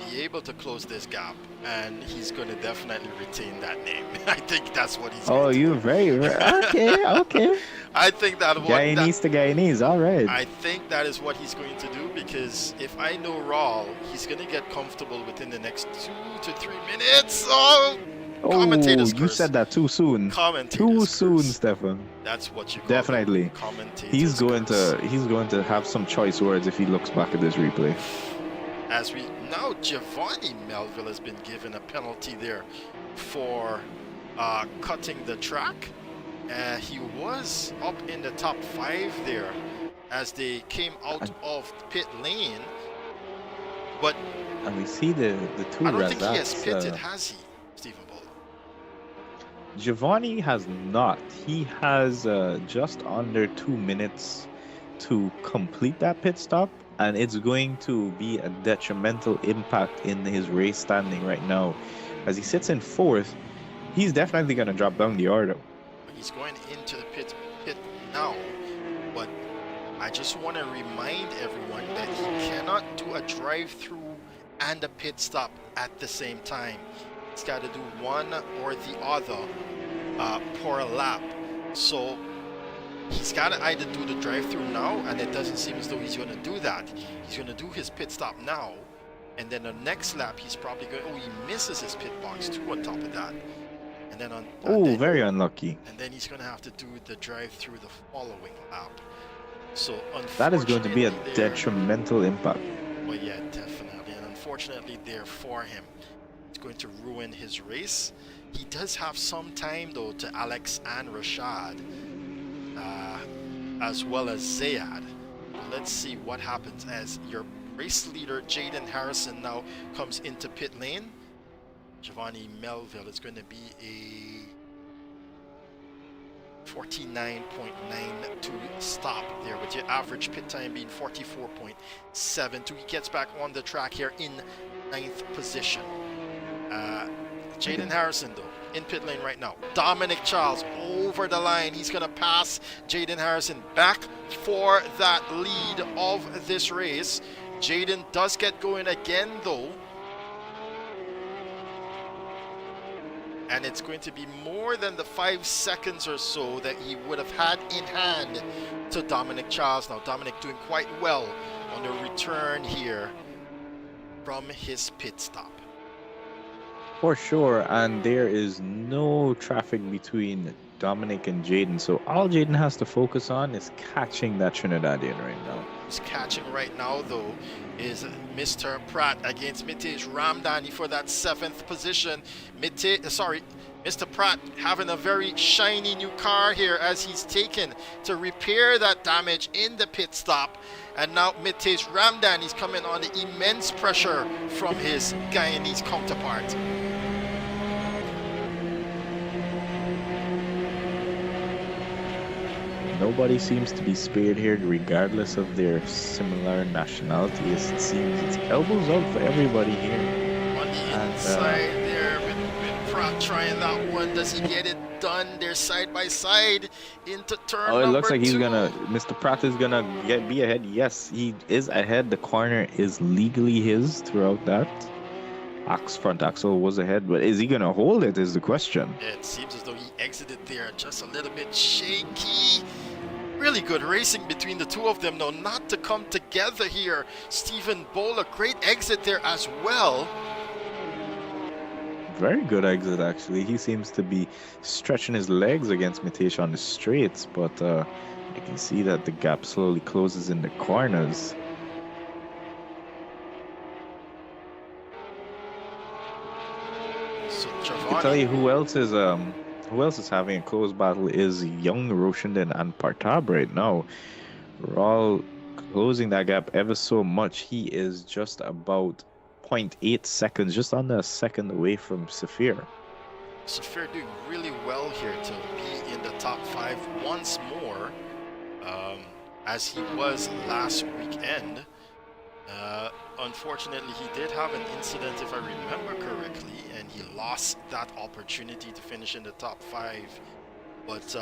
be able to close this gap, and he's going to definitely retain that name. I think that's what he's going to do. Oh, you're very okay. I think that Guyanese to Guyanese, all right. I think that is what he's going to do, because if I know Rawl, he's going to get comfortable within the next 2 to 3 minutes. Commentators you curse. Said that too soon. Too soon, Stefan. That's what you call definitely. Commentators he's going curse. to have some choice words if he looks back at this replay. As we now, Giovanni Melville has been given a penalty there for cutting the track. He was up in the top 5 there as they came out of pit lane. But and we see the two I don't think he has Razaks, pitted, has he, Stephen Bola? Giovanni has not. He has just under 2 minutes to complete that pit stop, and it's going to be a detrimental impact in his race standing right now. As he sits in 4th, he's definitely going to drop down the order. He's going into the pit now, but I just want to remind everyone that he cannot do a drive-through and a pit stop at the same time. He's got to do one or the other per lap. So he's got to either do the drive-through now, and it doesn't seem as though he's going to do that. He's going to do his pit stop now, and then the next lap he's probably going. Oh, he misses his pit box too. On top of that, and then Very unlucky. And then he's going to have to do the drive-through the following lap. So that is going to be a unfortunately detrimental impact. Well, yeah, definitely, and unfortunately there for him, it's going to ruin his race. He does have some time though to Alex and Rashad, as well as Zayad. Let's see what happens as your race leader Jaden Harrison now comes into pit lane. Giovanni Melville is going to be a 49.92 stop there, with your average pit time being 44.72. He gets back on the track here in 9th position. Jaden Harrison though in pit lane right now. Dominic Charles over the line. He's going to pass Jaden Harrison back for that lead of this race. Jaden does get going again though, and it's going to be more than the 5 seconds or so that he would have had in hand to Dominic Charles. Now Dominic doing quite well on the return here from his pit stop. For sure, and there is no traffic between Dominic and Jaden, so all Jaden has to focus on is catching that Trinidadian right now. Who's catching right now though is Mr. Pratt against Mitej Ramdani for that 7th position. Mr. Pratt having a very shiny new car here as he's taken to repair that damage in the pit stop. And now Mitej Ramdani is coming on the immense pressure from his Guyanese counterpart. Nobody seems to be spared here, regardless of their similar nationality. It seems it's elbows out for everybody here. On the inside there with Pratt trying that one. Does he get it done? They're side by side into turn number 2. It looks like Mr. Pratt is gonna be ahead. Yes, he is ahead. The corner is legally his throughout that. Front axle was ahead, but is he gonna hold it is the question. It seems as though he exited there just a little bit shaky. Really good racing between the two of them, though, not to come together here. Stephen Bowler, great exit there as well. Very good exit, actually. He seems to be stretching his legs against Mitesh on the straights, but you can see that the gap slowly closes in the corners. So I can tell you who else is having a close battle is young Roshandan and Partab right now. We're all closing that gap ever so much. He is just about 0.8 seconds, just under a second away from Safir. Safir doing really well here to be in the top 5 once more, as he was last weekend. Unfortunately, he did have an incident, if I remember correctly, and he lost that opportunity to finish in the top 5. But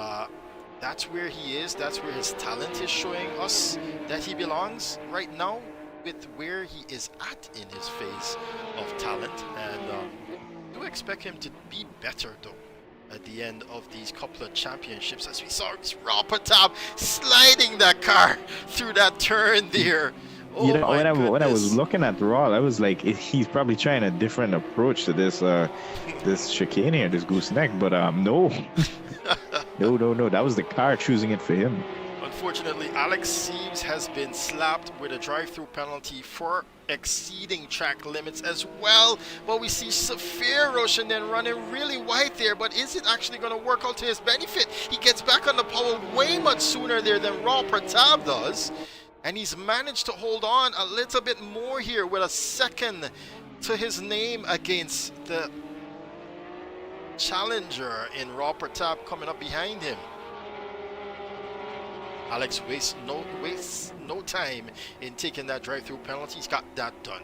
that's where he is. That's where his talent is showing us that he belongs right now, with where he is at in his phase of talent. And do expect him to be better, though, at the end of these couple of championships, as we saw Raw Patab sliding that car through that turn there. You know, when I was looking at Raw, I was like, he's probably trying a different approach to this this chicane here, this gooseneck. But no, no, that was the car choosing it for him. Unfortunately, Alex Siebes has been slapped with a drive-through penalty for exceeding track limits as well. Well, we see Safir Roshanen running really wide there, but is it actually going to work out to his benefit? He gets back on the power way much sooner there than Raw Pratab does. And he's managed to hold on a little bit more here with a second to his name against the challenger in Raw Pratab coming up behind him. Alex wastes no time in taking that drive-through penalty. He's got that done.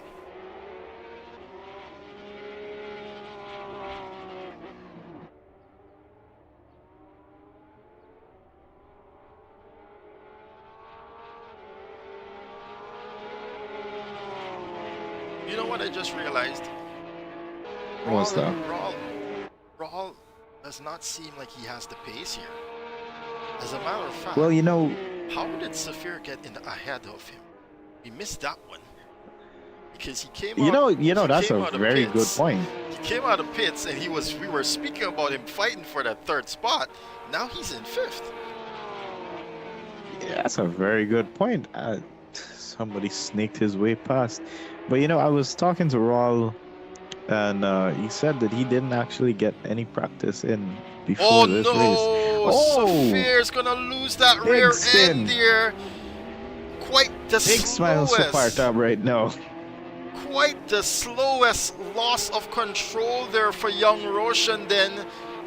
what I just realized? What's that? Rawl does not seem like he has the pace here. As a matter of fact, Well, you know, how did Safir get ahead of him? We missed that one because he came out. that's Came a out of very good pits. point. He came out of pits, and we were speaking about him fighting for that third spot. Now he's in fifth. Yeah, that's a very good point. Somebody snaked his way past. But I was talking to Raul, and he said that he didn't actually get any practice in before Oh this race. no! Oh, Safir's gonna lose that big rear spin. end here. Quite the Big smiles to slowest. Partab right now. Quite the slowest loss of control there for young Roshan then.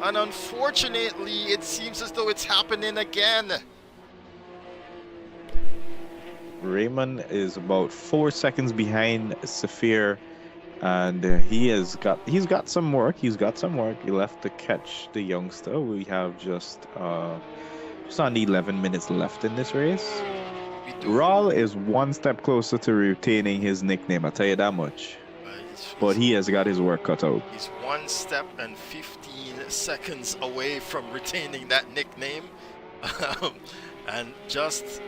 And unfortunately, it seems as though it's happening again. Raymond is about 4 seconds behind Safir, and he's got some work. He's got some work. He left to catch the youngster. We have just under 11 minutes left in this race. Raul is one step closer to retaining his nickname, I'll tell you that much. But he has got his work cut out. He's 1 step and 15 seconds away from retaining that nickname. And just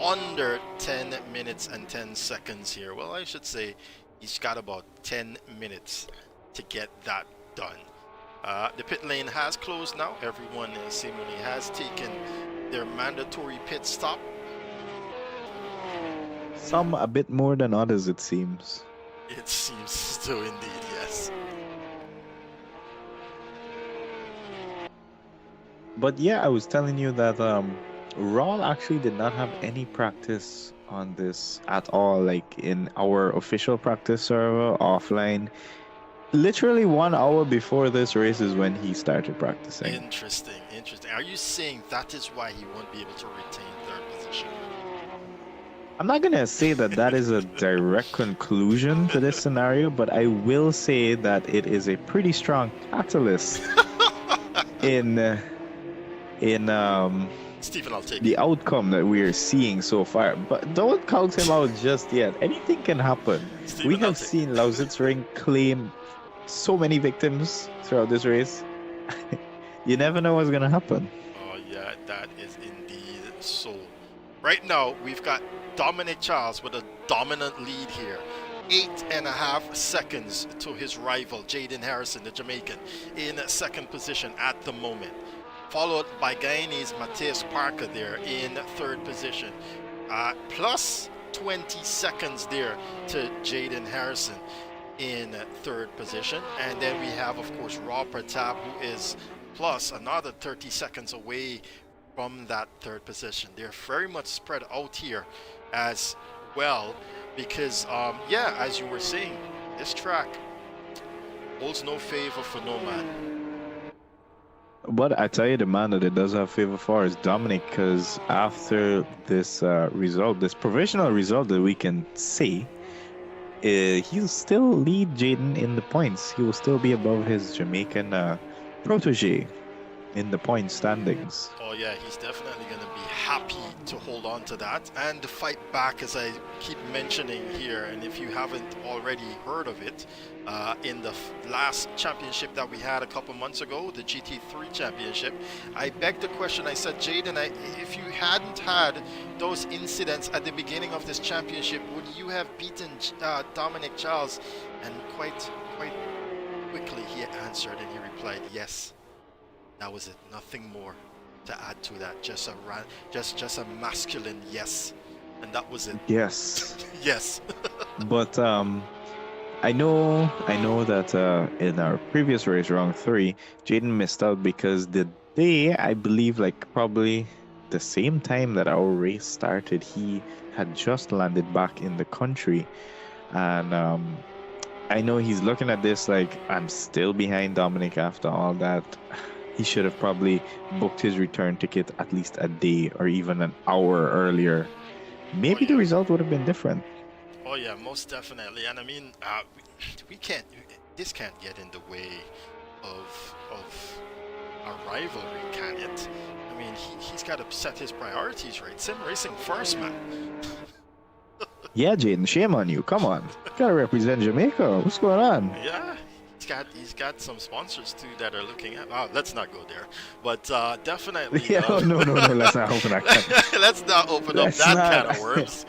under 10 minutes and 10 seconds here. Well, I should say he's got about 10 minutes to get that done. The pit lane has closed now. Everyone seemingly has taken their mandatory pit stop. Some a bit more than others, it seems. It seems so indeed, yes. But yeah, I was telling you that Raul actually did not have any practice on this at all, like in our official practice server offline. Literally 1 hour before this race is when he started practicing. Interesting. Are you saying that is why he won't be able to retain third position? I'm not gonna say that is a direct conclusion to this scenario, but I will say that it is a pretty strong catalyst in Stephen, I'll take the it. outcome that we are seeing so far. But don't count him out just yet. Anything can happen. Stephen, We I'll have take seen Lausitzring claim so many victims throughout this race. You never know what's gonna happen. Oh yeah, that is indeed so. Right now, we've got Dominic Charles with a dominant lead here. 8.5 seconds to his rival, Jaden Harrison, the Jamaican, in second position at the moment. Followed by Guyanese Mateus Parker there in third position. Plus 20 seconds there to Jaden Harrison in third position. And then we have, of course, Raw Pratap, who is plus another 30 seconds away from that third position. They're very much spread out here as well because, yeah, as you were saying, this track holds no favor for no man. But I tell you, the man that it does have favor for is Dominic, because after this result, this provisional result that we can see, he'll still lead Jaden in the points. He will still be above his Jamaican protege in the point standings. Oh yeah, he's definitely going to be happy to hold on to that and fight back, as I keep mentioning here. And if you haven't already heard of it, in the last championship that we had a couple months ago, the GT3 championship, I begged the question. I said, Jaden, if you hadn't had those incidents at the beginning of this championship, would you have beaten Dominic Charles? And quite quickly he answered and he replied, yes. That was it. Nothing more to add to that. Just a masculine yes, and that was it. Yes. Yes. But I know that in our previous race, round 3, Jaden missed out because the day, I believe, like probably the same time that our race started, he had just landed back in the country, and I know he's looking at this like, I'm still behind Dominic after all that. He should have probably booked his return ticket at least a day or even an hour earlier. Maybe the result would have been different. Oh yeah, most definitely. And I mean, we can't. This can't get in the way of a rivalry, can it? I mean, he's got to set his priorities right. Sim racing first, man. Yeah, Jaden, shame on you. Come on. Gotta represent Jamaica. What's going on? Yeah, he's got some sponsors too that are looking at. Oh, let's not go there, but definitely. Yeah, no. Let's not open that can. Let's not open up Let's that not. can of worms.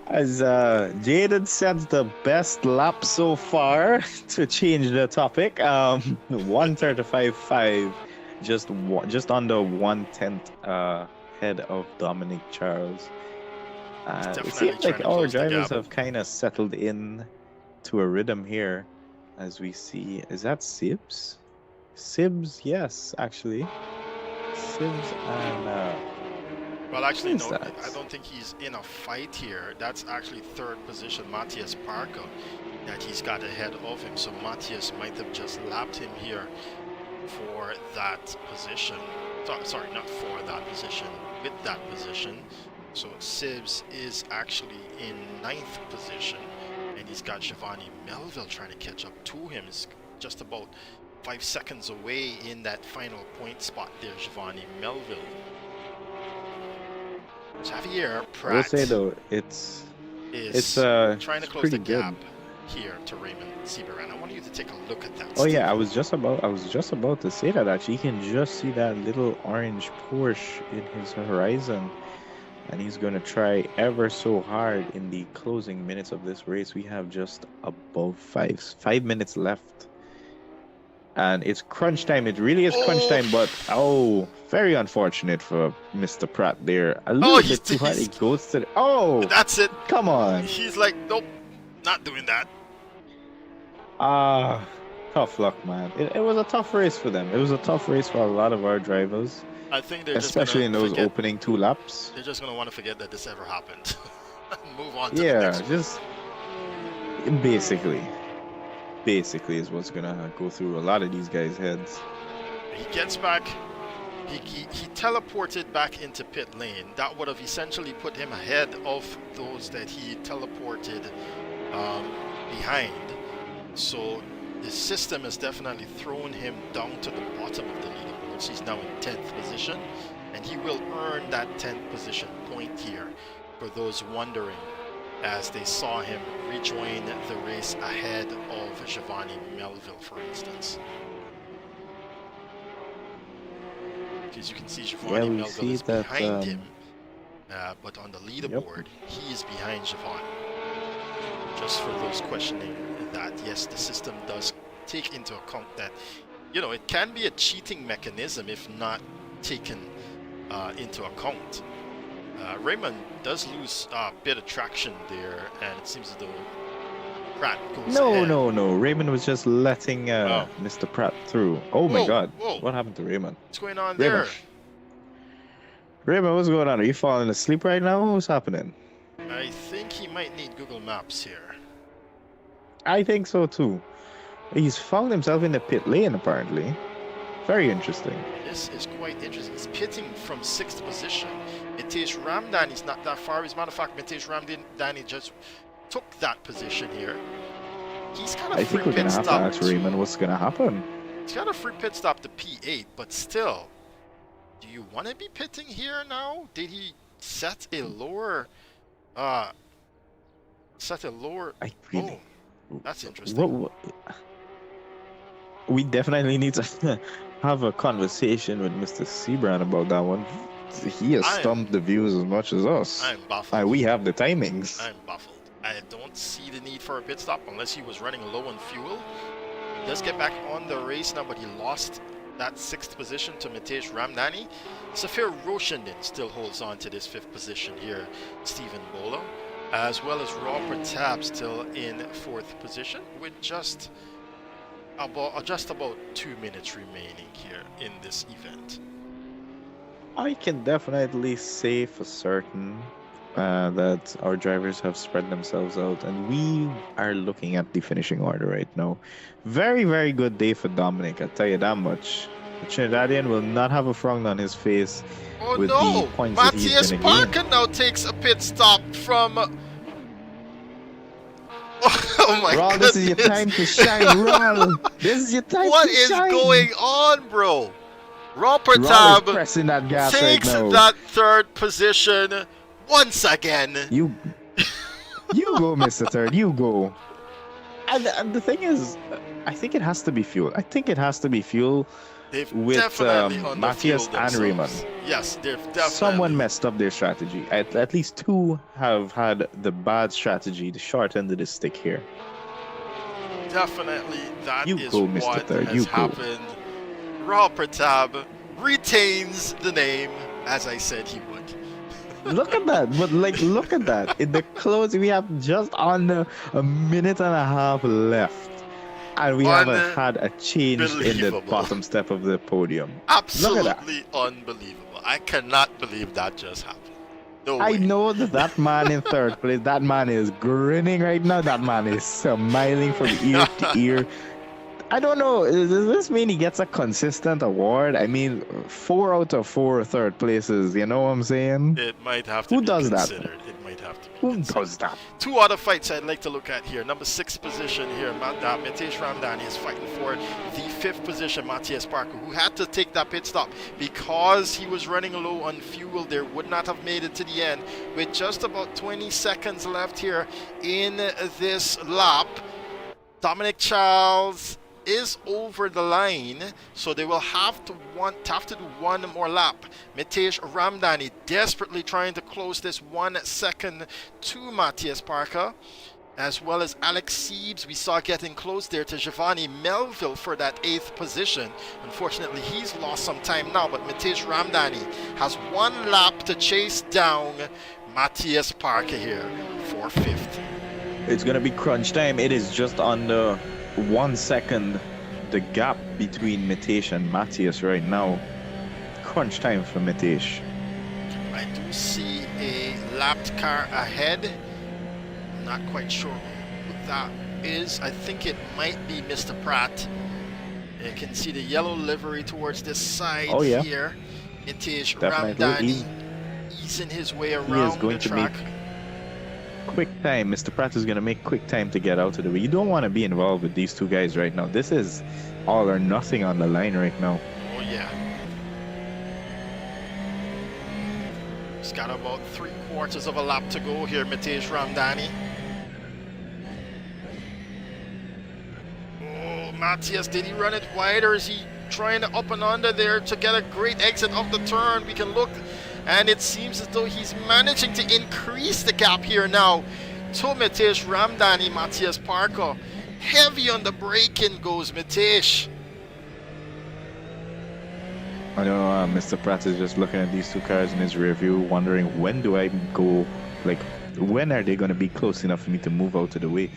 As Jaden sets the best lap so far, to change the topic, 1:35.5, just under 1/10 head of Dominic Charles. It Definitely seems trying like to our close the drivers gap. have kind of settled in to a rhythm here, as we see. Is that Sibs? Sibs, yes, actually. Sibs and Well, actually, who is no, that? I don't think he's in a fight here. That's actually third position, Matthias Parker, that he's got ahead of him. So Matthias might have just lapped him here for that position. Sorry, not for that position, with that position. So Sibs is actually in ninth position, and he's got Giovanni Melville trying to catch up to him. He's just about 5 seconds away in that final point spot there, Giovanni Melville. Javier I will Pratt say though, it's is trying to close pretty the good. gap here to Raymond Seaburan. I want you to take a look at that. Oh yeah, Steve. I was just about to say that actually. You can just see that little orange Porsche in his horizon, and he's going to try ever so hard in the closing minutes of this race. We have just above 5 minutes left, and it's crunch time. It really is crunch Oh. time, but very unfortunate for Mr. Pratt there. A little bit too hard. It goes to That's it. come on. He's like, nope, not doing that. Tough luck, man. It was a tough race for them. It was a tough race for a lot of our drivers, I think they're especially in just those gonna forget, opening 2 laps. They're just gonna want to forget that this ever happened. Move on to the Yeah, next one. just basically is what's gonna go through a lot of these guys' heads. He gets back. He teleported back into pit lane. That would have essentially put him ahead of those that he teleported behind. So the system has definitely thrown him down to the bottom of the leaderboards. He's now in 10th position, and he will earn that 10th position point here for those wondering, as they saw him rejoin the race ahead of Giovanni Melville, for instance. As you can see, Giovanni we Melville see is that, behind him, but on the leaderboard, he is behind Giovanni. Just for those questioning that, yes, the system does take into account that, it can be a cheating mechanism if not taken into account. Raymond does lose a bit of traction there, and it seems as though Pratt goes ahead. No. Raymond was just letting Mr. Pratt through. Oh my Whoa, God. whoa. What happened to Raymond? What's going on there? Raymond, what's going on? Are you falling asleep right now? What's happening? I think he might need Google Maps here. I think so too. He's found himself in the pit lane apparently. Very interesting. This is quite interesting. He's pitting from 6th position. Mitesh Ramdani's not that far. As a matter of fact, Mitesh Ramdani just took that position here. He's got a I free think we're pit gonna have to stop ask Raymond what's gonna happen. He's got a free pit stop to P8, but still, do you want to be pitting here now? Did he set a lower? I really. Oh, that's interesting. What, we definitely need to have a conversation with Mr. Seabrand about that one. He has stumped the views as much as us. I'm baffled. And we have the timings. I'm baffled. I don't see the need for a pit stop unless he was running low on fuel. He does get back on the race now, but he lost that 6th position to Mitesh Ramdani. Safir Roshandin still holds on to this 5th position here, Stephen Bolo, as well as Raw Pratap still in 4th position with just about 2 minutes remaining here in this event. I can definitely say for certain that our drivers have spread themselves out, and we are looking at the finishing order right now. Very, very good day for Dominic, I'll tell you that much. The Trinidadian will not have a frown on his face with the points that he's Matthias going to gain. Parker now takes a pit stop from... Oh my Raul, goodness. this is your time to shine, Raul. This is your time What to is shine. going on, bro? Raw Raul is Pratap pressing that gas right takes now. that 3rd position once again. You You go, Mr. Third. You go. And the thing is, I think it has to be fuel. I think it has to be fuel They've with definitely Matthias underfueled and Raymond. themselves. Yes, they've Someone definitely, messed up their strategy. At least two have had the bad strategy, the short end of the stick here. definitely that You is go, Mr. what Third. has You go. happened. Raw Pratap retains the name, as I said he would. Look at that. But like, look at that. In the close, we have just under a minute and a half left. And we haven't had a change in the Unbelievable. bottom step of the podium. Look at that. Absolutely unbelievable. I cannot believe that just happened. No I way. know that man in third place, that man is grinning right now. That man is smiling from ear to ear. I don't know. Does this mean he gets a consistent award? I mean, 4 out of 4 third places. You know what I'm saying? It might have to Who be does that? considered. It might have to be Who considered. does that? Two other fights I'd like to look at here. Number 6 position here, Mitesh Ramdani is fighting for the 5th position, Matthias Parker, who had to take that pit stop because he was running low on fuel. There would not have made it to the end with just about 20 seconds left here in this lap. Dominic Charles is over the line, so they will have to do one more lap. Mitesh Ramdani desperately trying to close this 1 second to Matthias Parker, as well as Alex Siebes we saw getting close there to Giovanni Melville for that 8th position. Unfortunately, he's lost some time now, but Mitesh Ramdani has 1 lap to chase down Matthias Parker here for 5th. It's gonna be crunch time. It is just under 1 second, the gap between Mitesh and Matthias right now. Crunch time for Mitesh. I do see a lapped car ahead. I'm not quite sure who that is. I think it might be Mr. Pratt. You can see the yellow livery towards this side here. Mitesh Definitely. Ramdani easing his way He is around going the to track. make quick time. Mr. Pratt is going to make quick time to get out of the way. You don't want to be involved with these two guys right now. This is all or nothing on the line right now. Oh yeah. He's got about 3/4 of a lap to go here, Mitesh Ramdani. Oh, Matthias, did he run it wide, or is he trying to up and under there to get a great exit of the turn? We can look, and it seems as though he's managing to increase the gap here now to Mitesh Ramdani. Matthias Parker, heavy on the braking goes Mitesh. I don't know, Mr. Pratt is just looking at these two cars in his rear view, wondering when do I go, like, when are they going to be close enough for me to move out of the way?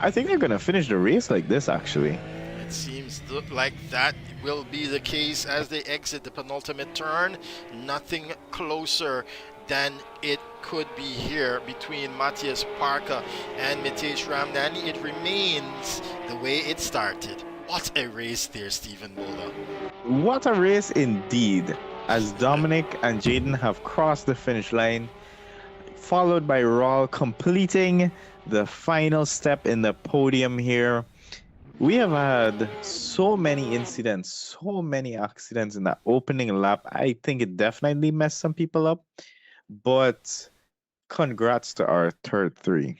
I think they're going to finish the race like this, actually. It seems like that will be the case as they exit the penultimate turn. Nothing closer than it could be here between Matthias Parker and Mitesh Ramdani. It remains the way it started. What a race there, Stephen Mulder. What a race indeed, as Dominic and Jaden have crossed the finish line, followed by Raul completing the final step in the podium here. We have had so many incidents, so many accidents in that opening lap. I think it definitely messed some people up, but congrats to our third three.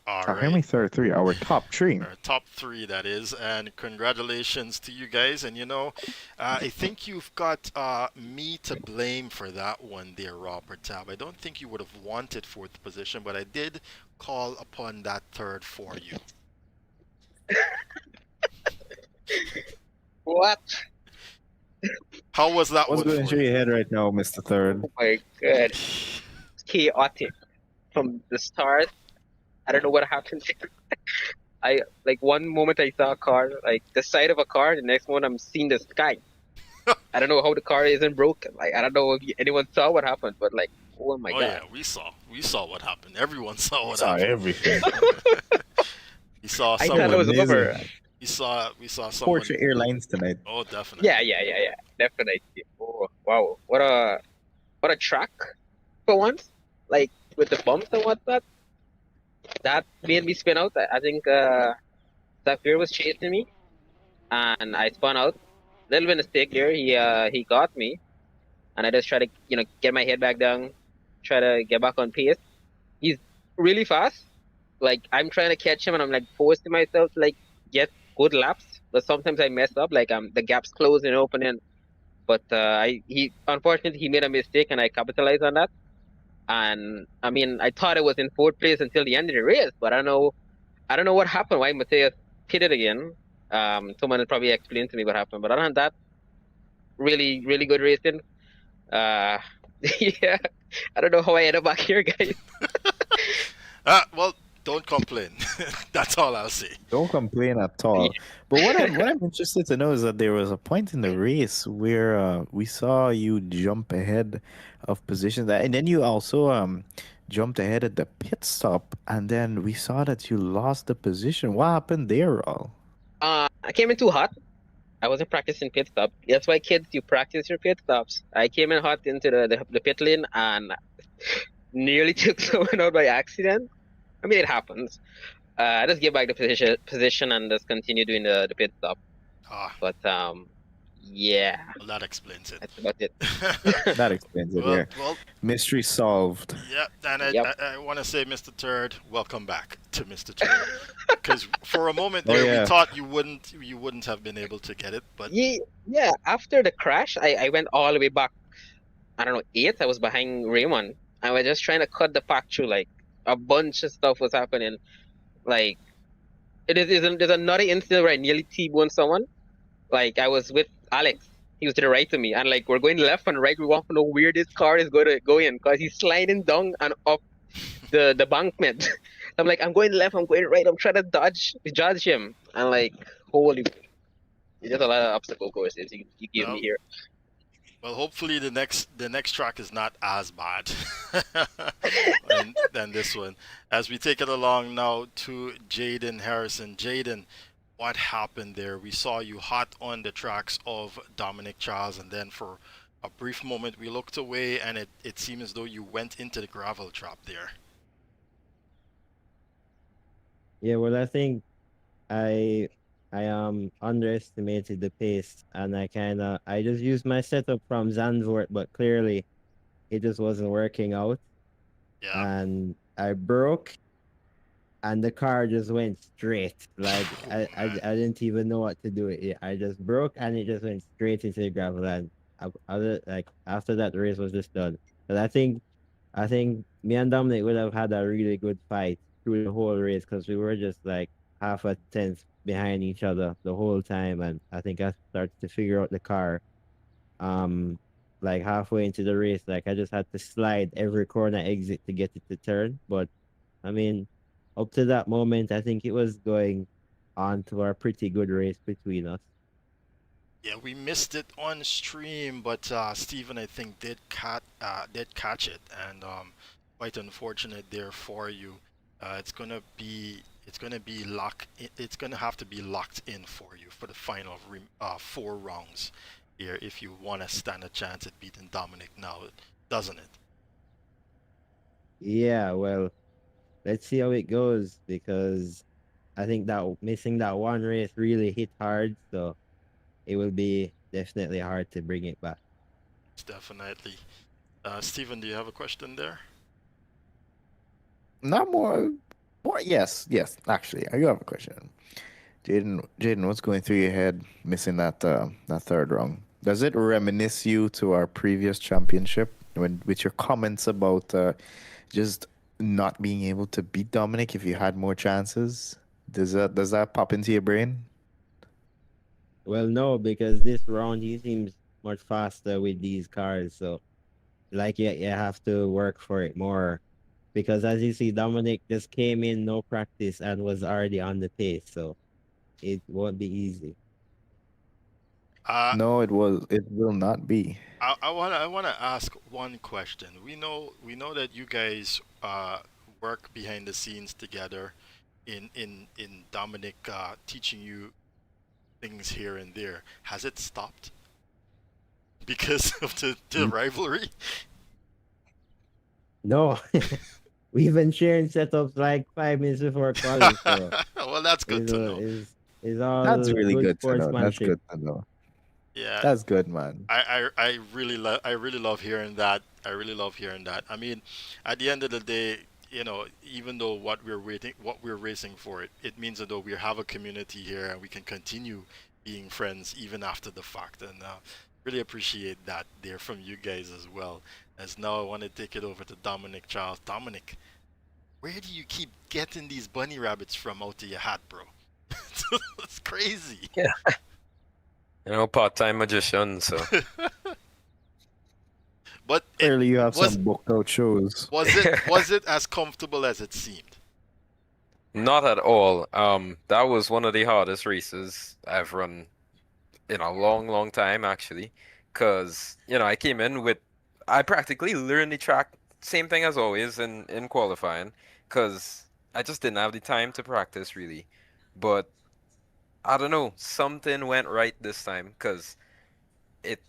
All How many third three? Our top three. Our top 3, that is, and congratulations to you guys. And you know, I think you've got me to blame for that one there, Robert Tab. I don't think you would have wanted 4th position, but I did call upon that 3rd for you. What? How was that What's one going for through you? your head right now, Mr. Third? Oh my god. Chaotic. From the start. I don't know what happened. I like one moment I saw a car, like the side of a car, the next one I'm seeing the sky. I don't know how the car isn't broken. Like I don't know if anyone saw what happened, but like oh my god. Yeah, we saw what happened. Everyone saw what Saw happened. everything. We saw I someone. thought it was amazing. over. We saw someone. Porsche Airlines tonight. Oh, definitely. Yeah, definitely. Oh wow, what a track for once. Like with the bumps and whatnot. That made me spin out. I think Zafir was chasing me, and I spun out. Little bit mistake there. He got me, and I just try to get my head back down, try to get back on pace. He's really fast. Like I'm trying to catch him, and I'm like forcing myself to like get good laps. But sometimes I mess up. Like the gaps closing and opening. But he unfortunately he made a mistake, and I capitalized on that. And I mean, I thought it was in fourth place until the end of the race, but I don't know what happened. Why Mateus pitted again? Someone will probably explain to me what happened. But other than that, really, really good racing. Uh, yeah, I don't know how I ended up back here, guys. Well, don't complain. That's all I'll say. Don't complain at all. But what I'm interested to know is that there was a point in the race where we saw you jump ahead of positions, and then you also jumped ahead at the pit stop, and then we saw that you lost the position. What happened there, all? I came in too hot. I wasn't practicing pit stop. That's why kids, you practice your pit stops. I came in hot into the pit lane and nearly took someone out by accident. I mean, it happens. I just get back the position and just continue doing the pit stop. Ah, But yeah, well, that explains it. that's about it. That explains it. Well, Yeah, well, mystery solved. yeah, and I, Yep. I, I want to say, Mr. Turd, welcome back to Mr. Turd. Because for a moment Oh there, we yeah. thought you wouldn't have been able to get it, but Yeah, after the crash, I went all the way back. I don't know, eighth. I was behind Raymond. I was just trying to cut the pack through. Like a bunch of stuff was happening. Like there's another incident where I nearly T-boned someone. Like I was with Alex. He was to the right of me, and like we're going left and right. We want to know where this car is going to go in because he's sliding down and up the bankment. I'm like, I'm going left, I'm going right. I'm trying to dodge him, and like, holy, there's a lot of obstacle courses you give me well, here. well, hopefully the next track is not as bad than this one. As we take it along now to Jaden Harrison. Jaden, what happened there? We saw you hot on the tracks of Dominic Charles, and then for a brief moment we looked away, and it seemed as though you went into the gravel trap there. Yeah, well, I think I underestimated the pace, and I just used my setup from Zandvoort, but clearly it just wasn't working out, Yeah. and I broke, and the car just went straight. Like Oh, I man. didn't even know what to do. I just broke, and it just went straight into the gravel. And like after that, the race was just done. But I think me and Dominic would have had a really good fight through the whole race because we were just like half a tenth behind each other the whole time. And I think I started to figure out the car um like halfway into the race. Like I just had to slide every corner exit to get it to turn. But I mean, up to that moment, I think it was going on to a pretty good race between us. Yeah, we missed it on stream, but Steven, I think, did catch it, and quite unfortunate there for you. It's gonna be it's gonna have to be locked in for you for the final four rounds here if you want to stand a chance at beating Dominic now, doesn't it? Yeah, well, let's see how it goes because I think that missing that one race really hit hard. So it will be definitely hard to bring it back. It's definitely. Steven, do you have a question there? Not more. More. Yes. Yes. Actually, I do have a question. Jaden, what's going through your head missing that third round? Does it reminisce you to our previous championship when with your comments about just not being able to beat Dominic if you had more chances? Does that pop into your brain? Well, no, because this round he seems much faster with these cars. So like you have to work for it more. Because as you see, Dominic just came in no practice and was already on the pace. So it won't be easy. Uh, No, it will not be. I wanna ask one question. We know that you guys work behind the scenes together in Dominic teaching you things here and there. Has it stopped because of the N- rivalry? No, we've been sharing setups like 5 minutes before quali. So Well, that's good is to know. is That's all really good good to know. That's sportsmanship. good to know. Yeah, That's good, man. I really love hearing that. I really love hearing that. I mean, at the end of the day, you know, even though what we're racing for, it means that though we have a community here and we can continue being friends even after the fact. And really appreciate that there from you guys as well. As now I want to take it over to Dominic Charles. Dominic, where do you keep getting these bunny rabbits from out of your hat, bro? It's crazy. Part-time magician, so But it Clearly, you have was some booked out shows. was it as comfortable as it seemed? not at all. That was one of the hardest races I've run in a long, long time, actually. Because, I came in with, I practically learned the track, same thing as always in qualifying, because I just didn't have the time to practice, really. But I don't know, something went right this time, because it,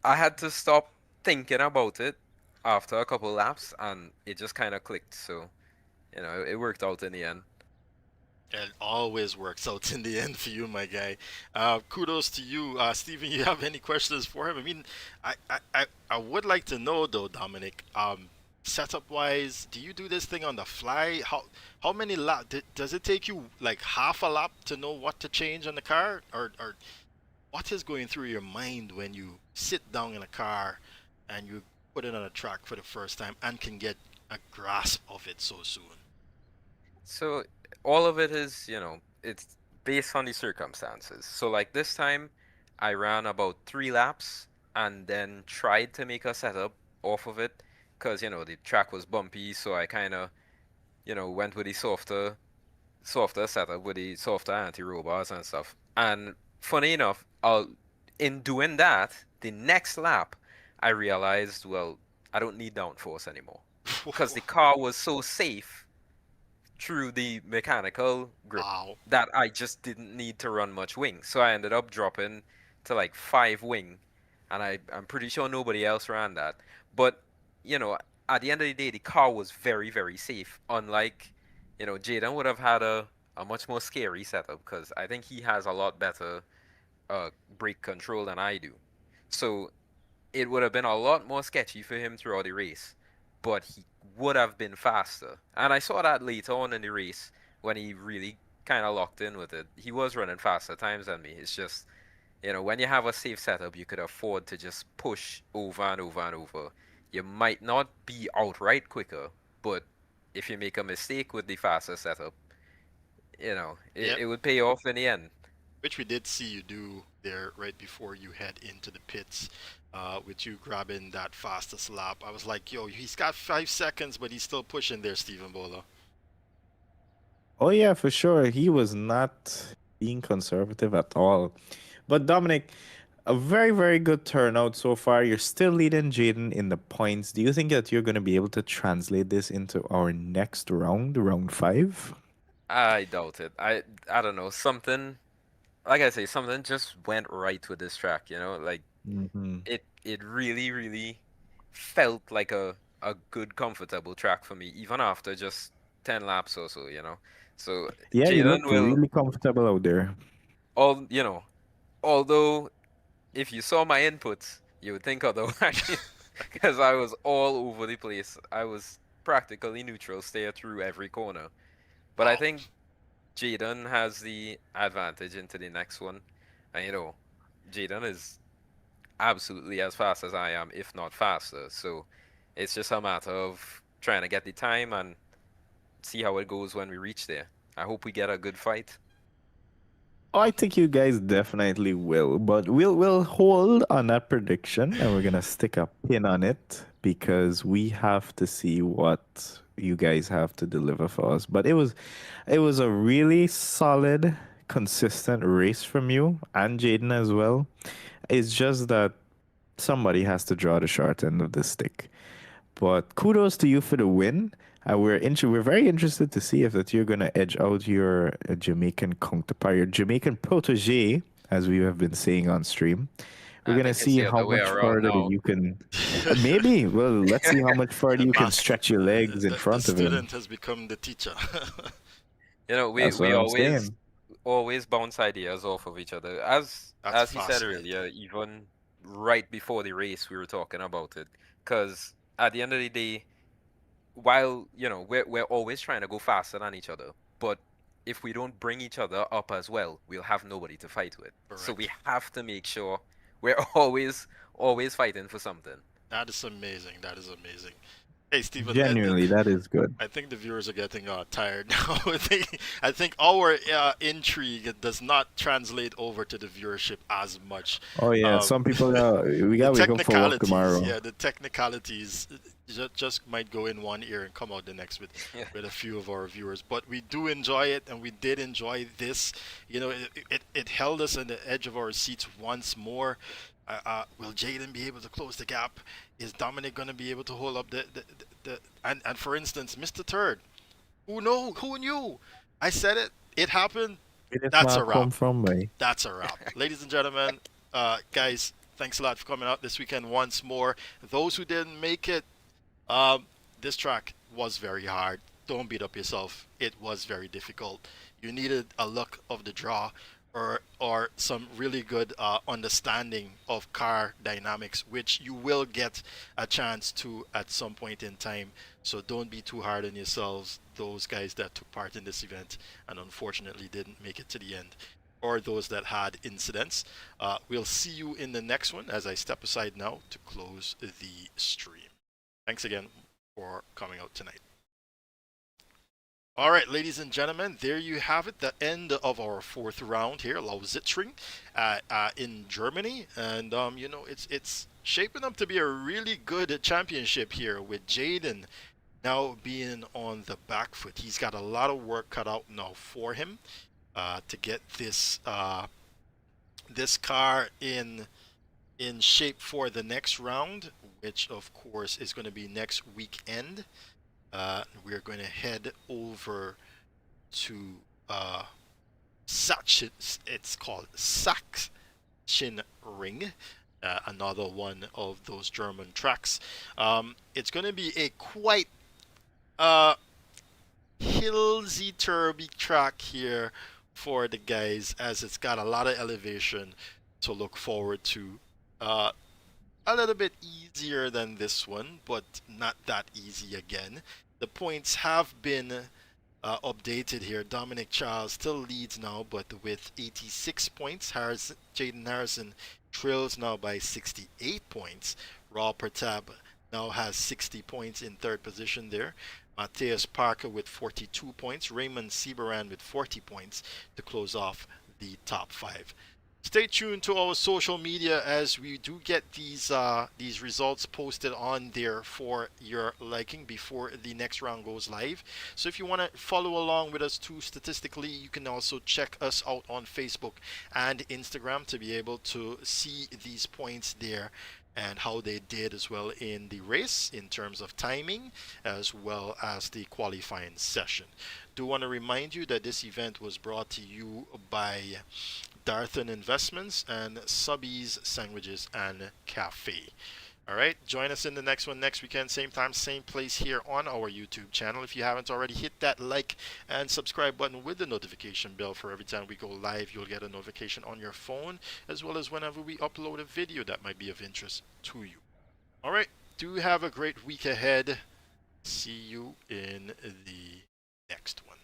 I had to stop thinking about it after a couple laps, and it just kind of clicked. So, it worked out in the end. It always works out in the end for you, my guy. Kudos to you, Stephen. You have any questions for him? I mean, I would like to know though, Dominic. Setup wise, do you do this thing on the fly? How many lap does it take you? Like half a lap to know what to change on the car, or what is going through your mind when you sit down in a car and you put it on a track for the first time and can get a grasp of it so soon? So all of it is, it's based on the circumstances. So like this time, I ran about 3 laps and then tried to make a setup off of it because, the track was bumpy. So I kind of, went with the softer setup with the softer anti-roll and stuff. And funny enough, in doing that, the next lap, I realized, well, I don't need downforce anymore because the car was so safe through the mechanical grip Wow. that I just didn't need to run much wing. So I ended up dropping to like 5 wing, and I'm pretty sure nobody else ran that. But, you know, at the end of the day, the car was very, very safe. Unlike, Jaden would have had a much more scary setup because I think he has a lot better brake control than I do. So it would have been a lot more sketchy for him throughout the race, but he would have been faster. And I saw that later on in the race when he really kind of locked in with it. He was running faster times than me. It's just, when you have a safe setup, you could afford to just push over and over and over. You might not be outright quicker, but if you make a mistake with the faster setup, Yep. it would pay off in the end. Which we did see you do there right before you head into the pits, with you grabbing that fastest lap. I was like, yo, he's got 5 seconds, but he's still pushing there, Stephen Bolo. Oh yeah, for sure. He was not being conservative at all. But Dominic, a very, very good turnout so far. You're still leading Jaden in the points. Do you think that you're going to be able to translate this into our next round, round 5? I doubt it. I don't know. Something, like I say, something just went right with this track, like Mm-hmm. it really, really felt like a good, comfortable track for me, even after just 10 laps or so. So Yeah, you Jaden looked will really comfortable out there. although if you saw my inputs, you would think otherwise because I was all over the place. I was practically neutral, stay through every corner. But I Wow. think Jaden has the advantage into the next one. And Jaden is absolutely as fast as I am, if not faster. So it's just a matter of trying to get the time and see how it goes when we reach there. I hope we get a good fight. Oh, I think you guys definitely will, but we'll hold on that prediction and we're gonna stick a pin on it because we have to see what you guys have to deliver for us. But it was a really solid, consistent race from you and Jaden as well. It's just that somebody has to draw the short end of the stick. But kudos to you for the win. We're very interested to see if that you're gonna edge out your Jamaican counterpart, your Jamaican protege, as we have been saying on stream. We're I gonna think it's see the how other way much around further that now. you can. Maybe. Well, let's see how much further The you can master, stretch your legs in the front of him. student has become the teacher. We That's what we I'm always saying. always bounce ideas off of each other. As That's he said fascinating. earlier, even right before the race, we were talking about it. Because at the end of the day, while we're always trying to go faster than each other, but if we don't bring each other up as well, we'll have nobody to fight with. So we Correct. have to make sure we're always fighting for something. That is amazing. That is amazing. Hey, Stephen, Genuinely, that is good. I think the viewers are getting tired now. I think our intrigue does not translate over to the viewership as much. Oh yeah, Um, some people we the gotta wake up for work technicalities, tomorrow. yeah, the technicalities just might go in one ear and come out the next with a few of our viewers. But we do enjoy it, and we did enjoy this. It held us on the edge of our seats once more. Will Jaden be able to close the gap? Is Dominic going to be able to hold up the and for instance, Mr. Third, who knew? I said it. It happened. Where this That's man a wrap. come from, boy? That's a wrap. Ladies and gentlemen, guys, thanks a lot for coming out this weekend once more. Those who didn't make it, this track was very hard. Don't beat up yourself. It was very difficult. You needed a luck of the draw or some really good understanding of car dynamics, which you will get a chance to at some point in time. So don't be too hard on yourselves, those guys that took part in this event and unfortunately didn't make it to the end, or those that had incidents. We'll see you in the next one as I step aside now to close the stream. Thanks again for coming out tonight. All right, ladies and gentlemen, there you have it, the end of our fourth round here, Lausitzring, in Germany, and it's shaping up to be a really good championship here with Jaden now being on the back foot. He's got a lot of work cut out now for him to get this car in shape for the next round, which of course is going to be next weekend. We're going to head over to it's called Sachsenring, another one of those German tracks. It's going to be a quite hillsy turby track here for the guys, as it's got a lot of elevation to look forward to. A little bit easier than this one, but not that easy again. The points have been updated here. Dominic Charles still leads now, but with 86 points. Jaden Harrison trails now by 68 points. Raw Pertab now has 60 points in third position there. Mateus Parker with 42 points. Raymond Seabaran with 40 points to close off the top five. Stay tuned to our social media as we do get these results posted on there for your liking before the next round goes live. So if you want to follow along with us too statistically, you can also check us out on Facebook and Instagram to be able to see these points there and how they did as well in the race in terms of timing as well as the qualifying session. Do want to remind you that this event was brought to you by Darthan Investments and Subby's Sandwiches and Cafe. All right, join us in the next one next weekend, same time, same place here on our YouTube channel. If you haven't already, hit that like and subscribe button with the notification bell for every time we go live. You'll get a notification on your phone as well as whenever we upload a video that might be of interest to you. All right, do have a great week ahead. See you in the next one.